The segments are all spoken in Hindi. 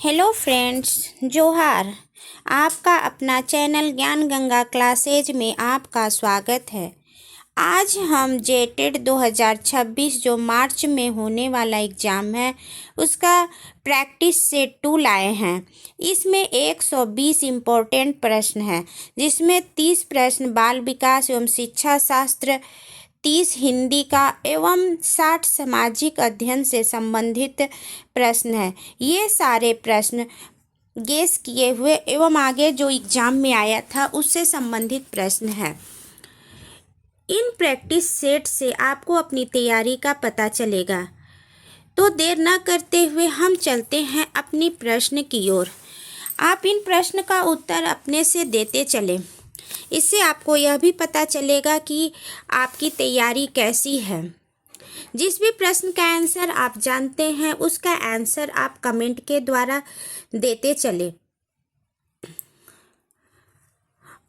हेलो फ्रेंड्स, जोहार। आपका अपना चैनल ज्ञान गंगा क्लासेज में आपका स्वागत है। आज हम जेटेड 2026 जो मार्च में होने वाला एग्ज़ाम है उसका प्रैक्टिस सेट 2 लाए हैं। इसमें 120 इम्पोर्टेंट प्रश्न हैं, जिसमें 30 प्रश्न बाल विकास एवं शिक्षा शास्त्र, 30 हिंदी का एवं 60 सामाजिक अध्ययन से संबंधित प्रश्न हैं। ये सारे प्रश्न गेस किए हुए एवं आगे जो एग्ज़ाम में आया था उससे संबंधित प्रश्न हैं। इन प्रैक्टिस सेट से आपको अपनी तैयारी का पता चलेगा। तो देर न करते हुए हम चलते हैं अपनी प्रश्न की ओर। आप इन प्रश्न का उत्तर अपने से देते चलें। इससे आपको यह भी पता चलेगा कि आपकी तैयारी कैसी है। जिस भी प्रश्न का आंसर आप जानते हैं उसका आंसर आप कमेंट के द्वारा देते चले।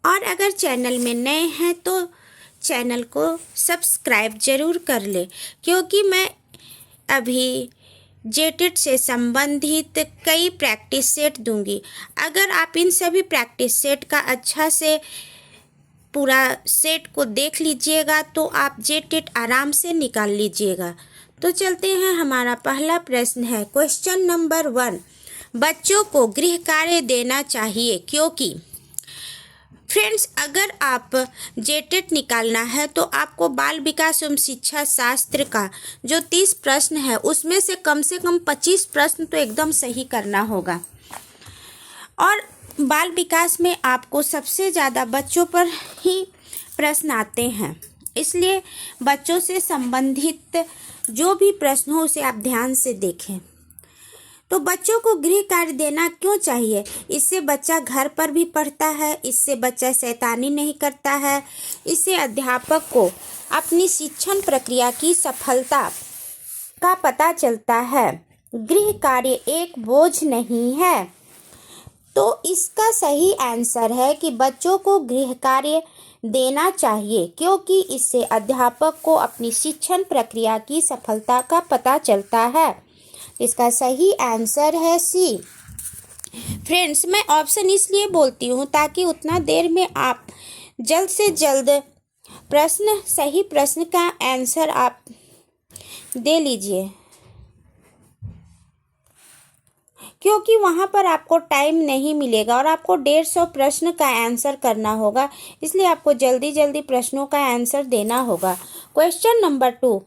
और अगर चैनल में नए हैं तो चैनल को सब्सक्राइब जरूर कर ले, क्योंकि मैं अभी जेटेड से संबंधित कई प्रैक्टिस सेट दूंगी। अगर आप इन सभी प्रैक्टिस सेट का अच्छा से पूरा सेट को देख लीजिएगा तो आप जेटेड आराम से निकाल लीजिएगा। तो चलते हैं। हमारा पहला प्रश्न है क्वेश्चन नंबर 1, बच्चों को गृह कार्य देना चाहिए क्योंकि। फ्रेंड्स, अगर आप जेटेड निकालना है तो आपको बाल विकास एवं शिक्षा शास्त्र का जो 30 प्रश्न है उसमें से कम 25 प्रश्न तो एकदम सही करना होगा। और बाल विकास में आपको सबसे ज़्यादा बच्चों पर ही प्रश्न आते हैं, इसलिए बच्चों से संबंधित जो भी प्रश्न हो उसे आप ध्यान से देखें। तो बच्चों को गृह कार्य देना क्यों चाहिए? इससे बच्चा घर पर भी पढ़ता है, इससे बच्चा शैतानी नहीं करता है, इससे अध्यापक को अपनी शिक्षण प्रक्रिया की सफलता का पता चलता है। गृह कार्य एक बोझ नहीं है। तो इसका सही आंसर है कि बच्चों को गृह कार्य देना चाहिए, क्योंकि इससे अध्यापक को अपनी शिक्षण प्रक्रिया की सफलता का पता चलता है। इसका सही आंसर है सी। फ्रेंड्स, मैं ऑप्शन इसलिए बोलती हूँ ताकि उतना देर में आप जल्द से जल्द सही प्रश्न का आंसर आप दे लीजिए, क्योंकि वहाँ पर आपको टाइम नहीं मिलेगा और आपको 150 प्रश्न का आंसर करना होगा। इसलिए आपको जल्दी प्रश्नों का आंसर देना होगा। क्वेश्चन नंबर 2,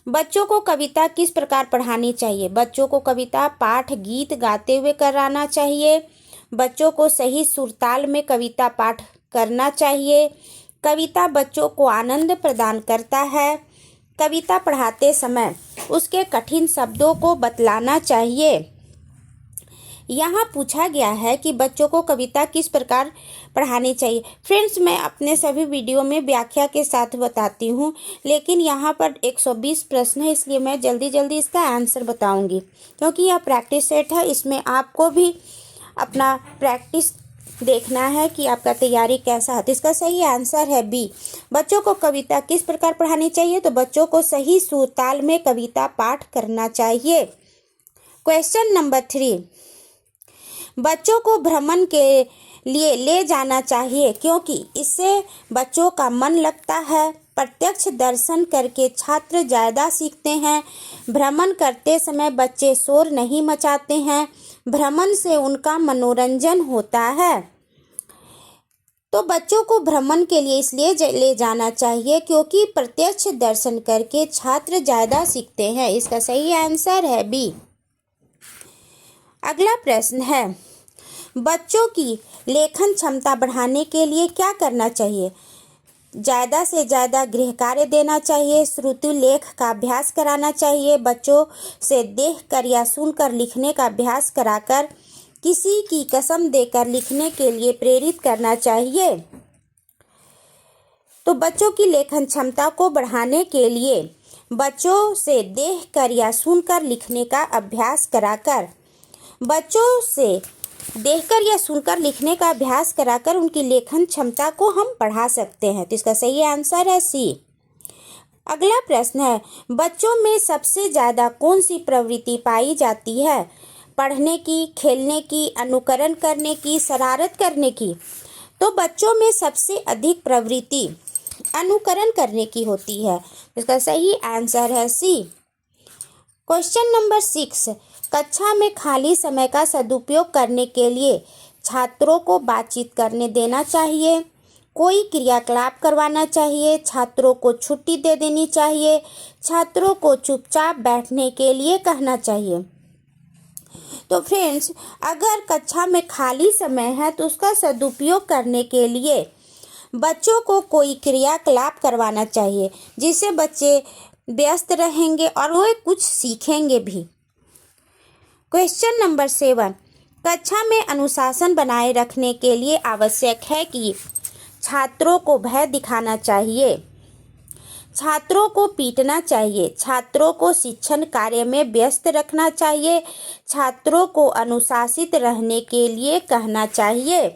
बच्चों को कविता किस प्रकार पढ़ानी चाहिए? बच्चों को कविता पाठ गीत गाते हुए कराना चाहिए। बच्चों को सही सुरताल में कविता पाठ करना चाहिए। कविता बच्चों को आनंद प्रदान करता है। कविता पढ़ाते समय उसके कठिन शब्दों को बतलाना चाहिए। यहाँ पूछा गया है कि बच्चों को कविता किस प्रकार पढ़ानी चाहिए। फ्रेंड्स, मैं अपने सभी वीडियो में व्याख्या के साथ बताती हूँ, लेकिन यहाँ पर 120 प्रश्न है, इसलिए मैं जल्दी इसका आंसर बताऊँगी, क्योंकि यह प्रैक्टिस सेट है। इसमें आपको भी अपना प्रैक्टिस देखना है कि आपका तैयारी कैसा है। तो इसका सही आंसर है बी, बच्चों को कविता किस प्रकार पढ़ानी चाहिए? तो बच्चों को सही सुरताल में कविता पाठ करना चाहिए। क्वेश्चन नंबर 3, बच्चों को भ्रमण के लिए ले जाना चाहिए क्योंकि इससे बच्चों का मन लगता है। प्रत्यक्ष दर्शन करके छात्र ज़्यादा सीखते हैं। भ्रमण करते समय बच्चे शोर नहीं मचाते हैं। भ्रमण से उनका मनोरंजन होता है। तो बच्चों को भ्रमण के लिए इसलिए ले जाना चाहिए क्योंकि प्रत्यक्ष दर्शन करके छात्र ज़्यादा सीखते हैं। इसका सही आंसर है बी। अगला प्रश्न है, बच्चों की लेखन क्षमता बढ़ाने के लिए क्या करना चाहिए? ज़्यादा से ज़्यादा गृह कार्य देना चाहिए। श्रुति लेख का अभ्यास कराना चाहिए। बच्चों से देखकर या सुनकर लिखने का अभ्यास कराकर किसी की कसम देकर लिखने के लिए प्रेरित करना चाहिए। तो बच्चों की लेखन क्षमता को बढ़ाने के लिए बच्चों से देखकर या सुनकर लिखने का अभ्यास कराकर उनकी लेखन क्षमता को हम बढ़ा सकते हैं। तो इसका सही आंसर है सी। अगला प्रश्न है, बच्चों में सबसे ज़्यादा कौन सी प्रवृत्ति पाई जाती है? पढ़ने की, खेलने की, अनुकरण करने की, शरारत करने की, तो बच्चों में सबसे अधिक प्रवृत्ति अनुकरण करने की होती है। इसका सही आंसर है सी। क्वेश्चन नंबर 6, कक्षा में खाली समय का सदुपयोग करने के लिए छात्रों को बातचीत करने देना चाहिए, कोई क्रियाकलाप करवाना चाहिए, छात्रों को छुट्टी दे देनी चाहिए, छात्रों को चुपचाप बैठने के लिए कहना चाहिए। तो फ्रेंड्स, अगर कक्षा में खाली समय है तो उसका सदुपयोग करने के लिए बच्चों को कोई क्रियाकलाप करवाना चाहिए, जिससे बच्चे व्यस्त रहेंगे और वो कुछ सीखेंगे भी। क्वेश्चन नंबर 7, कक्षा में अनुशासन बनाए रखने के लिए आवश्यक है कि छात्रों को भय दिखाना चाहिए, छात्रों को पीटना चाहिए, छात्रों को शिक्षण कार्य में व्यस्त रखना चाहिए, छात्रों को अनुशासित रहने के लिए कहना चाहिए।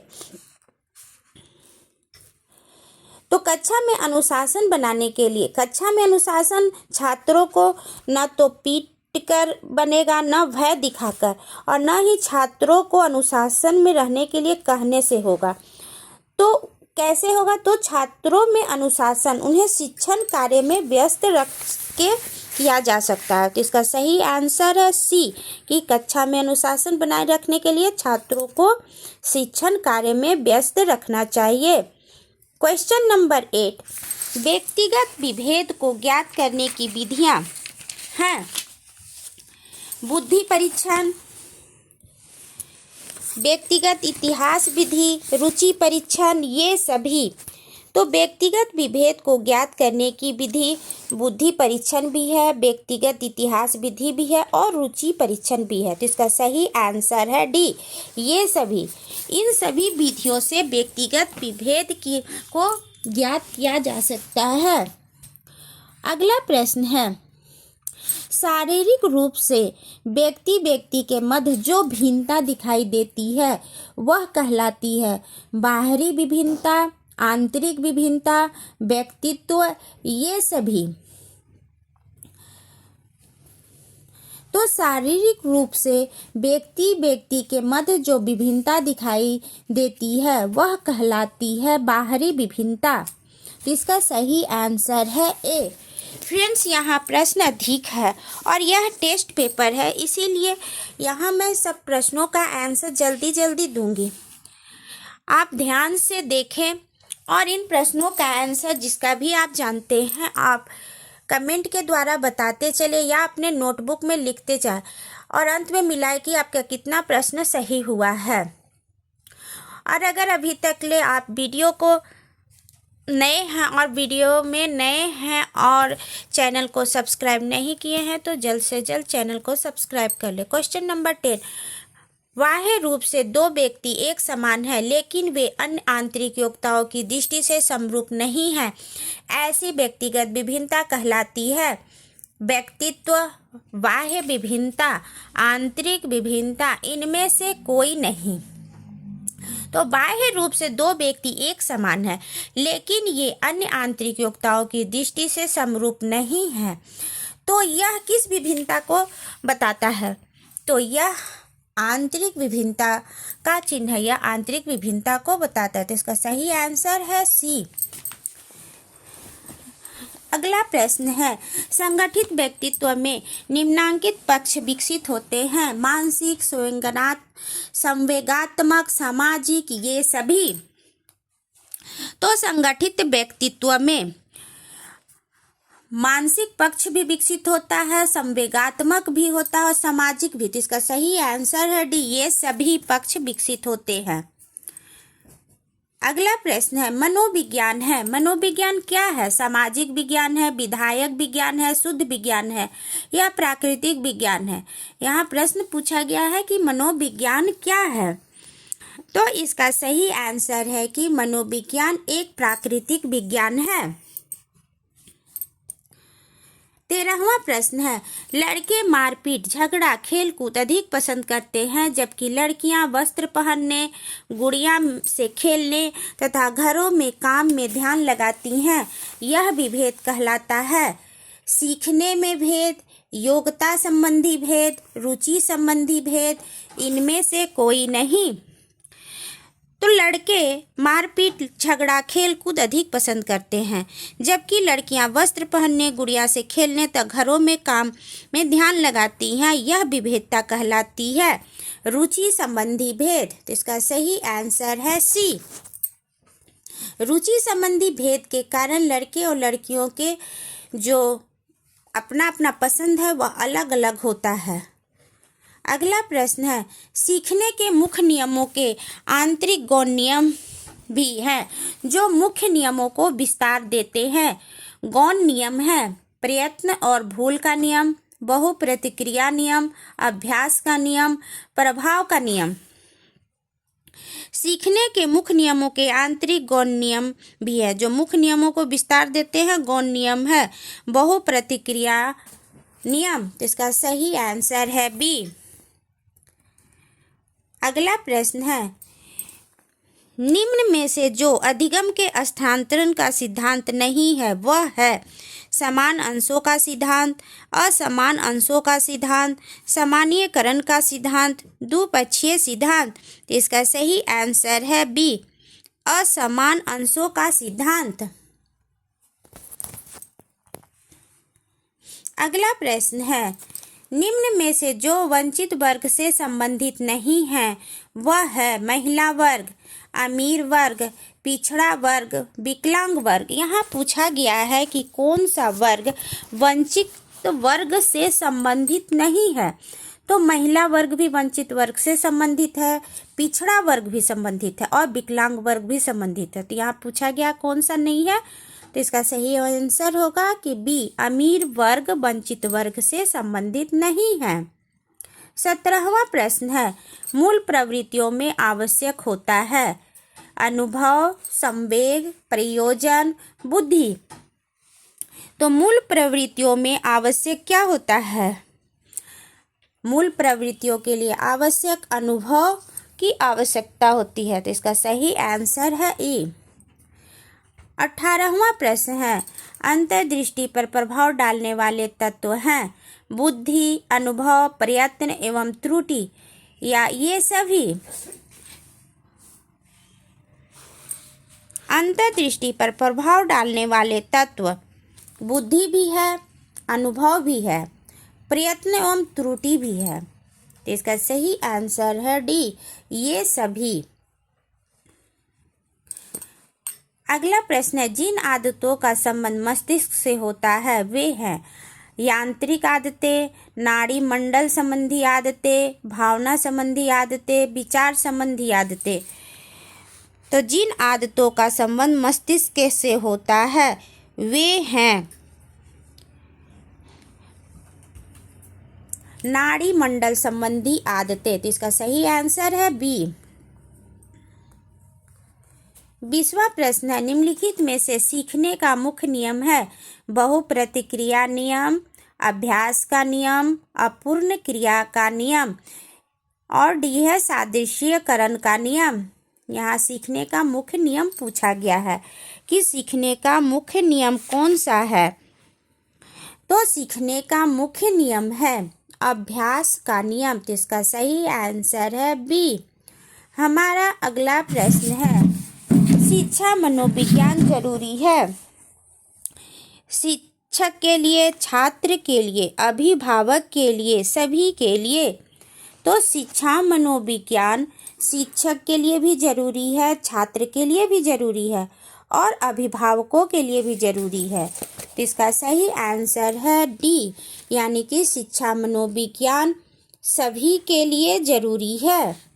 तो कक्षा में अनुशासन बनाने के लिए, कक्षा में अनुशासन छात्रों को न तो पीट कर बनेगा, न भय दिखाकर, और न ही छात्रों को अनुशासन में रहने के लिए कहने से होगा। तो कैसे होगा? तो छात्रों में अनुशासन उन्हें शिक्षण कार्य में व्यस्त रख के किया जा सकता है। तो इसका सही आंसर है सी, कि कक्षा में अनुशासन बनाए रखने के लिए छात्रों को शिक्षण कार्य में व्यस्त रखना चाहिए। क्वेश्चन नंबर 8, व्यक्तिगत विभेद को ज्ञात करने की विधियां हैं बुद्धि परीक्षण, व्यक्तिगत इतिहास विधि, रुचि परीक्षण, ये सभी। तो व्यक्तिगत विभेद को ज्ञात करने की विधि बुद्धि परीक्षण भी है, व्यक्तिगत इतिहास विधि भी है और रुचि परीक्षण भी है। तो इसका सही आंसर है डी, ये सभी। इन सभी विधियों से व्यक्तिगत विभेद को ज्ञात किया जा सकता है। अगला प्रश्न है, शारीरिक रूप से व्यक्ति के मध्य जो भिन्नता दिखाई देती है वह कहलाती है बाहरी विभिन्नता, आंतरिक विभिन्नता, व्यक्तित्व, ये सभी। तो शारीरिक रूप से व्यक्ति के मध्य जो विभिन्नता दिखाई देती है वह कहलाती है बाहरी विभिन्नता। तो इसका सही आंसर है ए। फ्रेंड्स, यहाँ प्रश्न अधिक है और यह टेस्ट पेपर है, इसीलिए यहाँ मैं सब प्रश्नों का आंसर जल्दी जल्दी दूंगी। आप ध्यान से देखें और इन प्रश्नों का आंसर जिसका भी आप जानते हैं आप कमेंट के द्वारा बताते चले या अपने नोटबुक में लिखते जाए और अंत में मिलाए कि आपका कितना प्रश्न सही हुआ है। और अगर अभी तक ले आप वीडियो को नए हैं और वीडियो में नए हैं और चैनल को सब्सक्राइब नहीं किए हैं तो जल्द से जल्द चैनल को सब्सक्राइब कर ले। क्वेश्चन नंबर 10, बाह्य रूप से दो व्यक्ति एक समान है लेकिन वे अन्य आंतरिक योग्यताओं की दृष्टि से समरूप नहीं है, ऐसी व्यक्तिगत विभिन्नता कहलाती है व्यक्तित्व, बाह्य विभिन्नता, आंतरिक विभिन्नता, इनमें से कोई नहीं। तो बाह्य रूप से दो व्यक्ति एक समान है लेकिन ये अन्य आंतरिक योग्यताओं की दृष्टि से समरूप नहीं है, तो यह किस विभिन्नता को बताता है? तो यह आंतरिक विभिन्नता का चिन्ह है, यह आंतरिक विभिन्नता को बताता है। तो इसका सही आंसर है सी। अगला प्रश्न है, संगठित व्यक्तित्व में निम्नांकित पक्ष विकसित होते हैं मानसिक, संवेगात्मक, सामाजिक, ये सभी। तो संगठित व्यक्तित्व में मानसिक पक्ष भी विकसित होता है, संवेगात्मक भी होता है और सामाजिक भी। तो इसका सही आंसर है डी, ये सभी पक्ष विकसित होते हैं। अगला प्रश्न है, मनोविज्ञान है। मनोविज्ञान क्या है? सामाजिक विज्ञान है, विधायक विज्ञान है, शुद्ध विज्ञान है या प्राकृतिक विज्ञान है? यहाँ प्रश्न पूछा गया है कि मनोविज्ञान क्या है। तो इसका सही आंसर है कि मनोविज्ञान एक प्राकृतिक विज्ञान है। 13वां प्रश्न है, लड़के मारपीट, झगड़ा, खेलकूद अधिक पसंद करते हैं जबकि लड़कियां वस्त्र पहनने, गुड़िया से खेलने तथा घरों में काम में ध्यान लगाती हैं। यह विभेद कहलाता है सीखने में भेद, योग्यता संबंधी भेद, रुचि संबंधी भेद, इनमें से कोई नहीं। तो लड़के मारपीट, झगड़ा, खेल कूद अधिक पसंद करते हैं, जबकि लड़कियां वस्त्र पहनने, गुड़िया से खेलने तक घरों में काम में ध्यान लगाती हैं। यह विभेदता कहलाती है रुचि संबंधी भेद। तो इसका सही आंसर है सी। रुचि संबंधी भेद के कारण लड़के और लड़कियों के जो अपना अपना पसंद है वह अलग अलग होता है। अगला प्रश्न है, सीखने के मुख्य नियमों के आंतरिक गौण नियम भी हैं जो मुख्य नियमों को विस्तार देते हैं। गौण नियम है प्रयत्न और भूल का नियम, बहुप्रतिक्रिया नियम, अभ्यास का नियम, प्रभाव का नियम। सीखने के मुख्य नियमों के आंतरिक गौण नियम भी है जो मुख्य नियमों को विस्तार देते हैं। गौण नियम है बहुप्रतिक्रिया नियम। तो इसका सही आंसर है बी। अगला प्रश्न है, निम्न में से जो अधिगम के स्थानांतरण का सिद्धांत नहीं है वह है समान अंशों का सिद्धांत, असमान अंशों का सिद्धांत, सामान्यीकरण का सिद्धांत, द्विपक्षीय सिद्धांत। तो इसका सही आंसर है बी, असमान अंशों का सिद्धांत। अगला प्रश्न है, निम्न में से जो वंचित वर्ग से संबंधित नहीं है वह है महिला वर्ग, अमीर वर्ग, पिछड़ा वर्ग, विकलांग वर्ग। यहाँ पूछा गया है कि कौन सा वर्ग वंचित वर्ग से संबंधित नहीं है। तो महिला वर्ग भी वंचित वर्ग से संबंधित है, पिछड़ा वर्ग भी संबंधित है और विकलांग वर्ग भी संबंधित है। तो यहाँ पूछा गया कौन सा नहीं है। तो इसका सही आंसर होगा कि बी, अमीर वर्ग वंचित वर्ग से संबंधित नहीं है। 17वां प्रश्न है, मूल प्रवृत्तियों में आवश्यक होता है अनुभव, संवेग, प्रयोजन, बुद्धि। तो मूल प्रवृत्तियों में आवश्यक क्या होता है? मूल प्रवृत्तियों के लिए आवश्यक अनुभव की आवश्यकता होती है। तो इसका सही आंसर है ए। 18वां प्रश्न है, अंतर्दृष्टि पर प्रभाव डालने वाले तत्व हैं बुद्धि, अनुभव, प्रयत्न एवं त्रुटि, या ये सभी? अंतर्दृष्टि पर प्रभाव डालने वाले तत्व बुद्धि भी है, अनुभव भी है, प्रयत्न एवं त्रुटि भी है। तो इसका सही आंसर है डी, ये सभी। अगला प्रश्न है, जिन आदतों का संबंध मस्तिष्क से होता है वे हैं यांत्रिक आदतें, नाड़ी मंडल संबंधी आदतें, भावना संबंधी आदतें, विचार संबंधी आदतें। तो जिन आदतों का संबंध मस्तिष्क से होता है वे हैं नाड़ी मंडल संबंधी आदतें। तो इसका सही आंसर है बी। 20वां प्रश्न है, निम्नलिखित में से सीखने का मुख्य नियम है बहुप्रतिक्रिया नियम, अभ्यास का नियम, अपूर्ण क्रिया का नियम, और डी है सादृश्यकरण का नियम। यहाँ सीखने का मुख्य नियम पूछा गया है कि सीखने का मुख्य नियम कौन सा है। तो सीखने का मुख्य नियम है अभ्यास का नियम। तो इसका सही आंसर है बी। हमारा अगला प्रश्न है, शिक्षा मनोविज्ञान जरूरी है शिक्षक के लिए, छात्र के लिए, अभिभावक के लिए, सभी के लिए? तो शिक्षा मनोविज्ञान शिक्षक के लिए भी जरूरी है, छात्र के लिए भी जरूरी है और अभिभावकों के लिए भी जरूरी है। तो इसका सही आंसर है डी, यानी कि शिक्षा मनोविज्ञान सभी के लिए जरूरी है।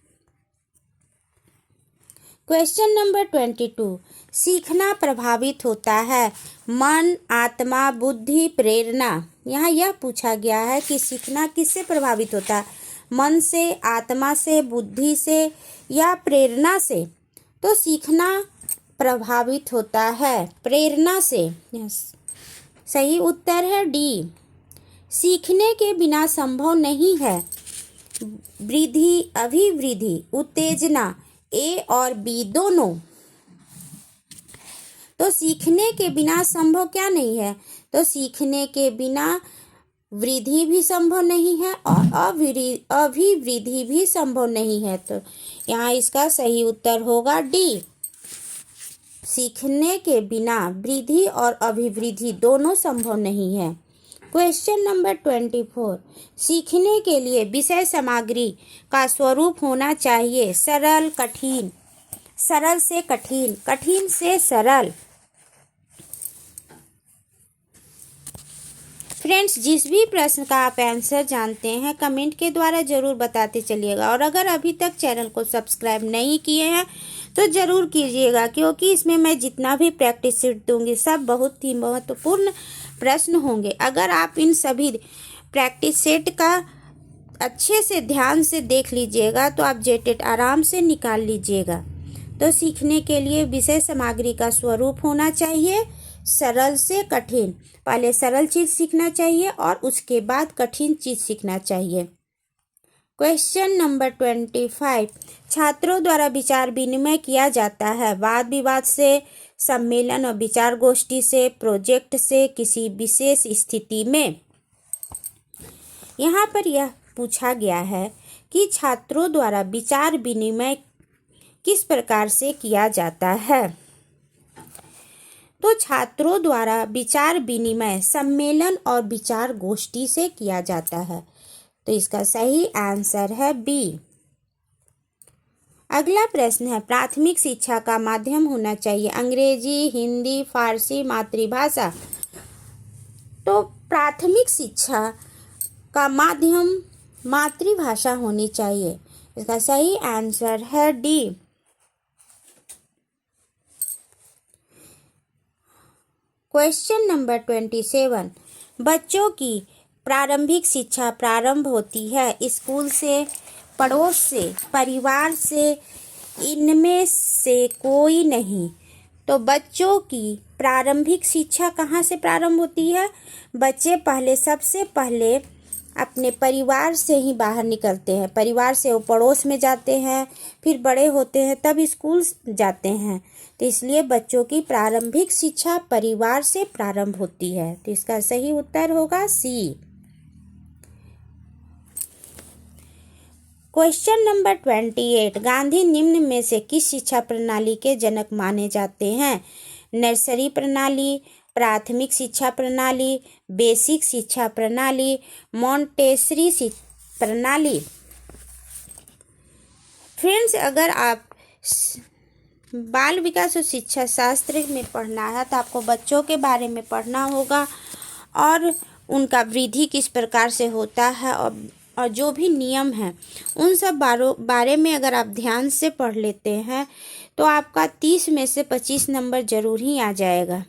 क्वेश्चन नंबर 22, सीखना प्रभावित होता है मन, आत्मा, बुद्धि, प्रेरणा। यहाँ यह पूछा गया है कि सीखना किससे प्रभावित होता है, मन से, आत्मा से, बुद्धि से या प्रेरणा से? तो सीखना प्रभावित होता है प्रेरणा से। सही उत्तर है डी। सीखने के बिना संभव नहीं है वृद्धि, अभिवृद्धि, उत्तेजना, ए और बी दोनों। तो सीखने के बिना संभव क्या नहीं है? तो सीखने के बिना वृद्धि भी संभव नहीं है और अभिवृद्धि भी संभव नहीं है। तो यहाँ इसका सही उत्तर होगा डी। सीखने के बिना वृद्धि और अभिवृद्धि दोनों संभव नहीं है। Question number 24। सीखने के लिए विषय सामग्री का स्वरूप होना चाहिए सरल, कठिन, सरल से कठिन, कठिन से सरल। फ्रेंड्स, जिस भी प्रश्न का आप आंसर जानते हैं कमेंट के द्वारा ज़रूर बताते चलिएगा। और अगर अभी तक चैनल को सब्सक्राइब नहीं किए हैं तो ज़रूर कीजिएगा, क्योंकि इसमें मैं जितना भी प्रैक्टिस सीट दूंगी सब बहुत ही महत्वपूर्ण प्रश्न होंगे। अगर आप इन सभी प्रैक्टिस सेट का अच्छे से ध्यान से देख लीजिएगा तो आप जेटेट आराम से निकाल लीजिएगा। तो सीखने के लिए विषय सामग्री का स्वरूप होना चाहिए सरल से कठिन। पहले सरल चीज़ सीखना चाहिए और उसके बाद कठिन चीज़ सीखना चाहिए। Question number 25। छात्रों द्वारा विचार विनिमय किया जाता है वाद विवाद से, सम्मेलन और विचार गोष्ठी से, प्रोजेक्ट से, किसी विशेष स्थिति में। यहाँ पर यह पूछा गया है कि छात्रों द्वारा विचार विनिमय किस प्रकार से किया जाता है। तो छात्रों द्वारा विचार विनिमय सम्मेलन और विचार गोष्ठी से किया जाता है। तो इसका सही आंसर है बी। अगला प्रश्न है प्राथमिक शिक्षा का माध्यम होना चाहिए अंग्रेजी, हिंदी, फारसी, मातृभाषा। तो प्राथमिक शिक्षा का माध्यम मातृभाषा होनी चाहिए। इसका सही आंसर है डी। Question number 27। बच्चों की प्रारंभिक शिक्षा प्रारंभ होती है स्कूल से, पड़ोस से, परिवार से, इनमें से कोई नहीं। तो बच्चों की प्रारंभिक शिक्षा कहाँ से प्रारंभ होती है? बच्चे सबसे पहले अपने परिवार से ही बाहर निकलते हैं। परिवार से वो पड़ोस में जाते हैं, फिर बड़े होते हैं तब स्कूल जाते हैं। तो इसलिए बच्चों की प्रारंभिक शिक्षा परिवार से प्रारंभ होती है। तो इसका सही उत्तर होगा सी। Question number 28। गांधी निम्न में से किस शिक्षा प्रणाली के जनक माने जाते हैं? नर्सरी प्रणाली, प्राथमिक शिक्षा प्रणाली, बेसिक शिक्षा प्रणाली, मॉन्टेसरी प्रणाली। फ्रेंड्स, अगर आप बाल विकास और शिक्षा शास्त्र में पढ़ना है तो आपको बच्चों के बारे में पढ़ना होगा और उनका वृद्धि किस प्रकार से होता है और जो भी नियम हैं उन सब बारे में अगर आप ध्यान से पढ़ लेते हैं तो आपका 30 में से 25 नंबर जरूर ही आ जाएगा।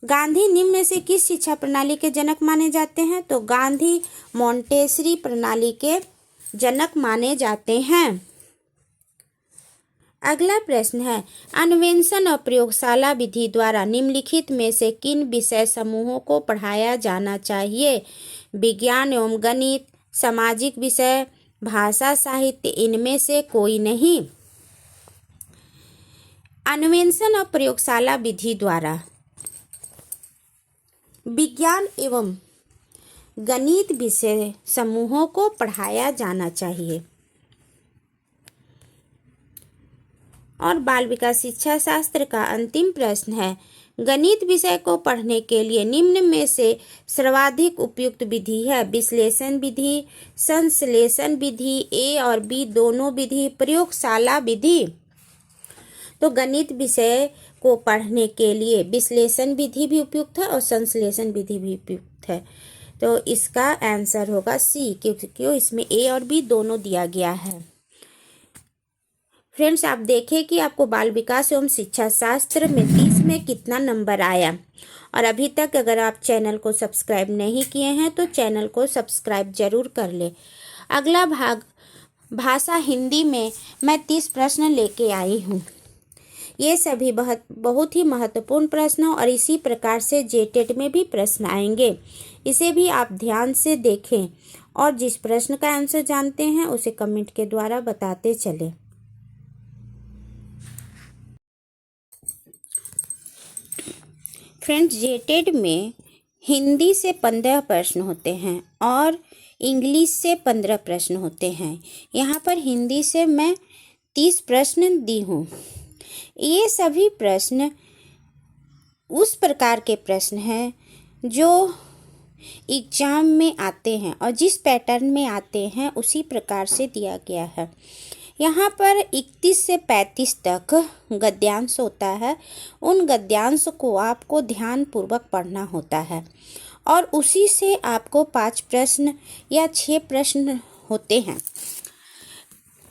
गांधी निम्न में से किस शिक्षा प्रणाली के जनक माने जाते हैं? तो गांधी मॉन्टेसरी प्रणाली के जनक माने जाते हैं। अगला प्रश्न है अन्वेषण और प्रयोगशाला विधि द्वारा निम्नलिखित में से किन विषय समूहों को पढ़ाया जाना चाहिए? विज्ञान एवं गणित, सामाजिक विषय, भाषा साहित्य, इनमें से कोई नहीं। अन्वेषण और प्रयोगशाला विधि द्वारा विज्ञान एवं गणित विषय समूहों को पढ़ाया जाना चाहिए। और बाल विकास शिक्षा शास्त्र का अंतिम प्रश्न है गणित विषय को पढ़ने के लिए निम्न में से सर्वाधिक उपयुक्त विधि है? विश्लेषण विधि, संश्लेषण विधि, ए और बी दोनों विधि, प्रयोगशाला विधि। तो गणित विषय को पढ़ने के लिए विश्लेषण विधि भी उपयुक्त है और संश्लेषण विधि भी उपयुक्त है। तो इसका आंसर होगा सी, क्योंकि इसमें ए और बी दोनों दिया गया है। फ्रेंड्स, आप देखें कि आपको बाल विकास एवं शिक्षा शास्त्र में 30 में कितना नंबर आया। और अभी तक अगर आप चैनल को सब्सक्राइब नहीं किए हैं तो चैनल को सब्सक्राइब जरूर कर ले। अगला भाग भाषा हिंदी में मैं 30 प्रश्न लेके आई हूँ। ये सभी बहुत ही महत्वपूर्ण प्रश्न और इसी प्रकार से जेटेट में भी प्रश्न आएंगे। इसे भी आप ध्यान से देखें और जिस प्रश्न का आंसर जानते हैं उसे कमेंट के द्वारा बताते चले। फ्रेंड्स, जेटेट में हिंदी से 15 प्रश्न होते हैं और इंग्लिश से 15 प्रश्न होते हैं। यहाँ पर हिंदी से मैं 30 प्रश्न दी हूँ। ये सभी प्रश्न उस प्रकार के प्रश्न हैं जो एग्जाम में आते हैं और जिस पैटर्न में आते हैं उसी प्रकार से दिया गया है। यहाँ पर 31 से 35 तक गद्यांश होता है। उन गद्यांश को आपको ध्यानपूर्वक पढ़ना होता है और उसी से आपको 5 प्रश्न या 6 प्रश्न होते हैं।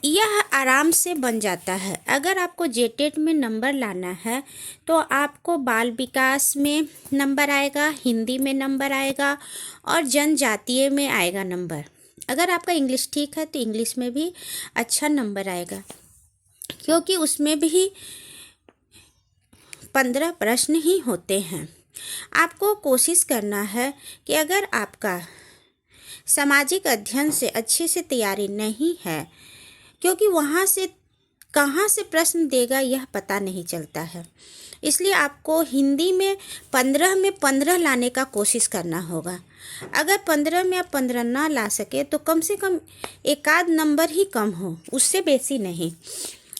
यह आराम से बन जाता है। अगर आपको जेटेट में नंबर लाना है तो आपको बाल विकास में नंबर आएगा, हिंदी में नंबर आएगा और जनजातीय में आएगा नंबर। अगर आपका इंग्लिश ठीक है तो इंग्लिश में भी अच्छा नंबर आएगा, क्योंकि उसमें भी 15 प्रश्न ही होते हैं। आपको कोशिश करना है कि अगर आपका सामाजिक अध्ययन से अच्छे से तैयारी नहीं है, क्योंकि वहाँ से कहाँ से प्रश्न देगा यह पता नहीं चलता है, इसलिए आपको हिंदी में 15 में 15 लाने का कोशिश करना होगा। अगर 15 में आप 15 ना ला सके तो कम से कम एक आध नंबर ही कम हो, उससे बेसी नहीं।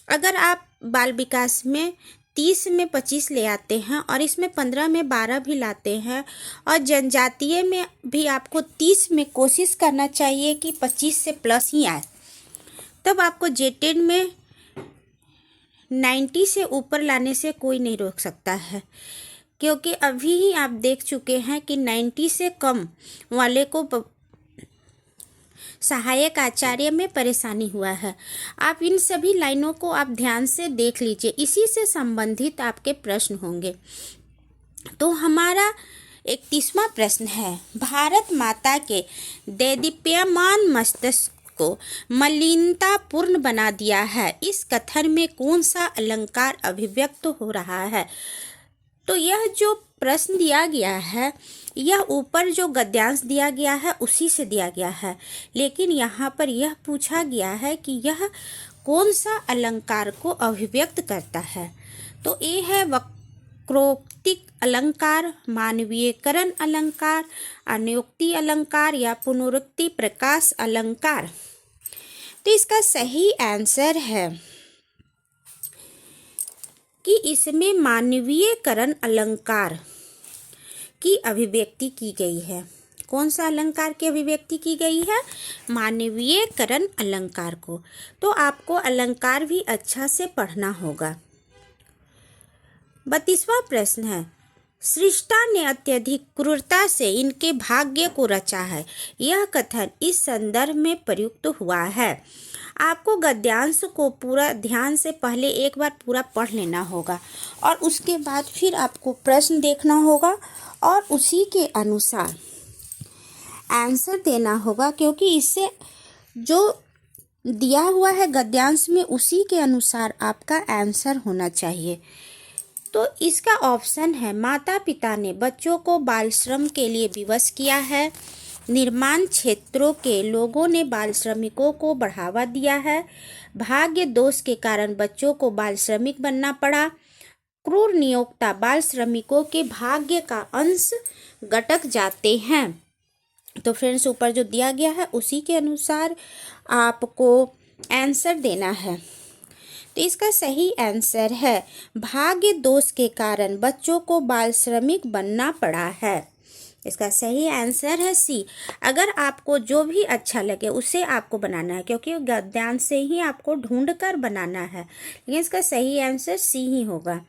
अगर आप बाल विकास में 30 में 25 ले आते हैं और इसमें 15 में 12 भी लाते हैं और जनजातीय में भी आपको 30 में कोशिश करना चाहिए कि 25 से प्लस ही आए, तब आपको जेटेड में 90 से ऊपर लाने से कोई नहीं रोक सकता है। क्योंकि अभी ही आप देख चुके हैं कि 90 से कम वाले को सहायक आचार्य में परेशानी हुआ है। आप इन सभी लाइनों को आप ध्यान से देख लीजिए, इसी से संबंधित आपके प्रश्न होंगे। तो हमारा 31वां प्रश्न है, भारत माता के देदीप्यमान मस्तक को मलिनता पूर्ण बना दिया है, इस कथन में कौन सा अलंकार अभिव्यक्त हो रहा है। तो यह जो प्रश्न दिया गया है यह ऊपर जो गद्यांश दिया गया है उसी से दिया गया है, लेकिन यहाँ पर यह पूछा गया है कि यह कौन सा अलंकार को अभिव्यक्त करता है। तो ये है वक्रोक्तिक अलंकार, मानवीयकरण अलंकार, अनुक्ति अलंकार या पुनरुक्ति प्रकाश अलंकार। तो इसका सही आंसर है कि इसमें मानवीयकरण अलंकार की अभिव्यक्ति की गई है। कौन सा अलंकार की अभिव्यक्ति की गई है? मानवीयकरण अलंकार को। तो आपको अलंकार भी अच्छा से पढ़ना होगा। 32वां प्रश्न है, सृष्टा ने अत्यधिक क्रूरता से इनके भाग्य को रचा है, यह कथन इस संदर्भ में प्रयुक्त हुआ है। आपको गद्यांश को पूरा ध्यान से पहले एक बार पूरा पढ़ लेना होगा और उसके बाद फिर आपको प्रश्न देखना होगा और उसी के अनुसार आंसर देना होगा, क्योंकि इससे जो दिया हुआ है गद्यांश में उसी के अनुसार आपका आंसर होना चाहिए। तो इसका ऑप्शन है, माता पिता ने बच्चों को बाल श्रम के लिए विवश किया है, निर्माण क्षेत्रों के लोगों ने बाल श्रमिकों को बढ़ावा दिया है, भाग्य दोष के कारण बच्चों को बाल श्रमिक बनना पड़ा, क्रूर नियोक्ता बाल श्रमिकों के भाग्य का अंश घटक जाते हैं। तो फ्रेंड्स ऊपर जो दिया गया है उसी के अनुसार आपको आंसर देना है। तो इसका सही आंसर है, भाग्य दोष के कारण बच्चों को बाल श्रमिक बनना पड़ा है। इसका सही आंसर है सी। अगर आपको जो भी अच्छा लगे उसे आपको बनाना है, क्योंकि गद्यांश से ही आपको ढूंढ कर बनाना है, लेकिन इसका सही आंसर सी ही होगा।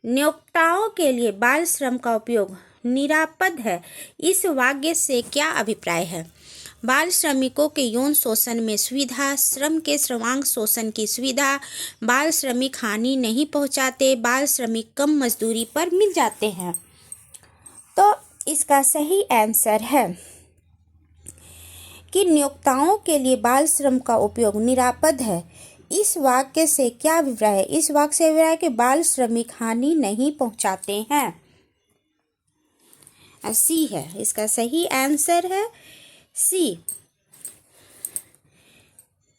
नियोक्ताओं के लिए बाल श्रम का उपयोग निरापद है, इस वाक्य से क्या अभिप्राय है? बाल श्रमिकों के यौन शोषण में सुविधा, श्रम के श्रमांक शोषण की सुविधा, बाल श्रमिक हानि नहीं पहुंचाते, बाल श्रमिक कम मजदूरी पर मिल जाते हैं। तो इसका सही आंसर है कि नियोक्ताओं के लिए बाल श्रम का उपयोग निरापद है, इस वाक्य से क्या अभिप्राय है? इस वाक्य से अभिप्राय है कि बाल श्रमिक हानि नहीं पहुंचाते हैं। सी है, इसका सही आंसर है सी।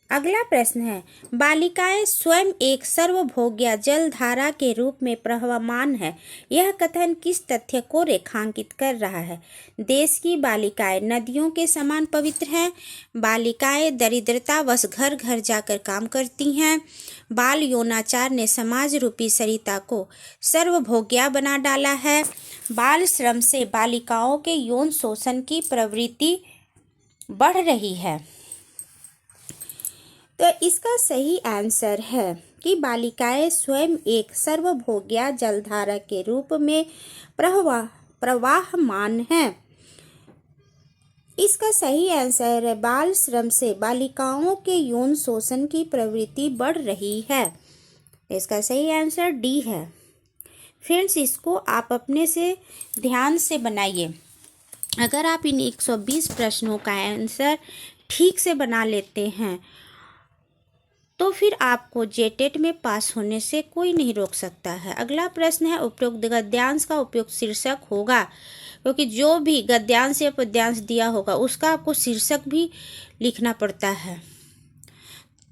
अगला प्रश्न है, बालिकाएं स्वयं एक सर्वभोग्य जलधारा के रूप में प्रवहमान है। यह कथन किस तथ्य को रेखांकित कर रहा है? देश की बालिकाएं नदियों के समान पवित्र हैं। बालिकाएं दरिद्रतावश घर घर जाकर काम करती हैं। बाल यौनाचार ने समाज रूपी सरिता को सर्वभोग्या बना डाला है। बाल श्रम से बालिकाओं के यौन शोषण की प्रवृत्ति बढ़ रही है। तो इसका सही आंसर है कि बालिकाएं स्वयं एक सर्वभोग्या जलधारा के रूप में प्रवाहमान हैं। इसका सही आंसर है, बाल श्रम से बालिकाओं के यौन शोषण की प्रवृत्ति बढ़ रही है। इसका सही आंसर डी है। फ्रेंड्स, इसको आप अपने से ध्यान से बनाइए। अगर आप इन 120 प्रश्नों का आंसर ठीक से बना लेते हैं तो फिर आपको जेटेट में पास होने से कोई नहीं रोक सकता है। अगला प्रश्न है, उपरोक्त गद्यांश का उपयुक्त शीर्षक होगा, क्योंकि जो भी गद्यांश या पद्यांश दिया होगा उसका आपको शीर्षक भी लिखना पड़ता है।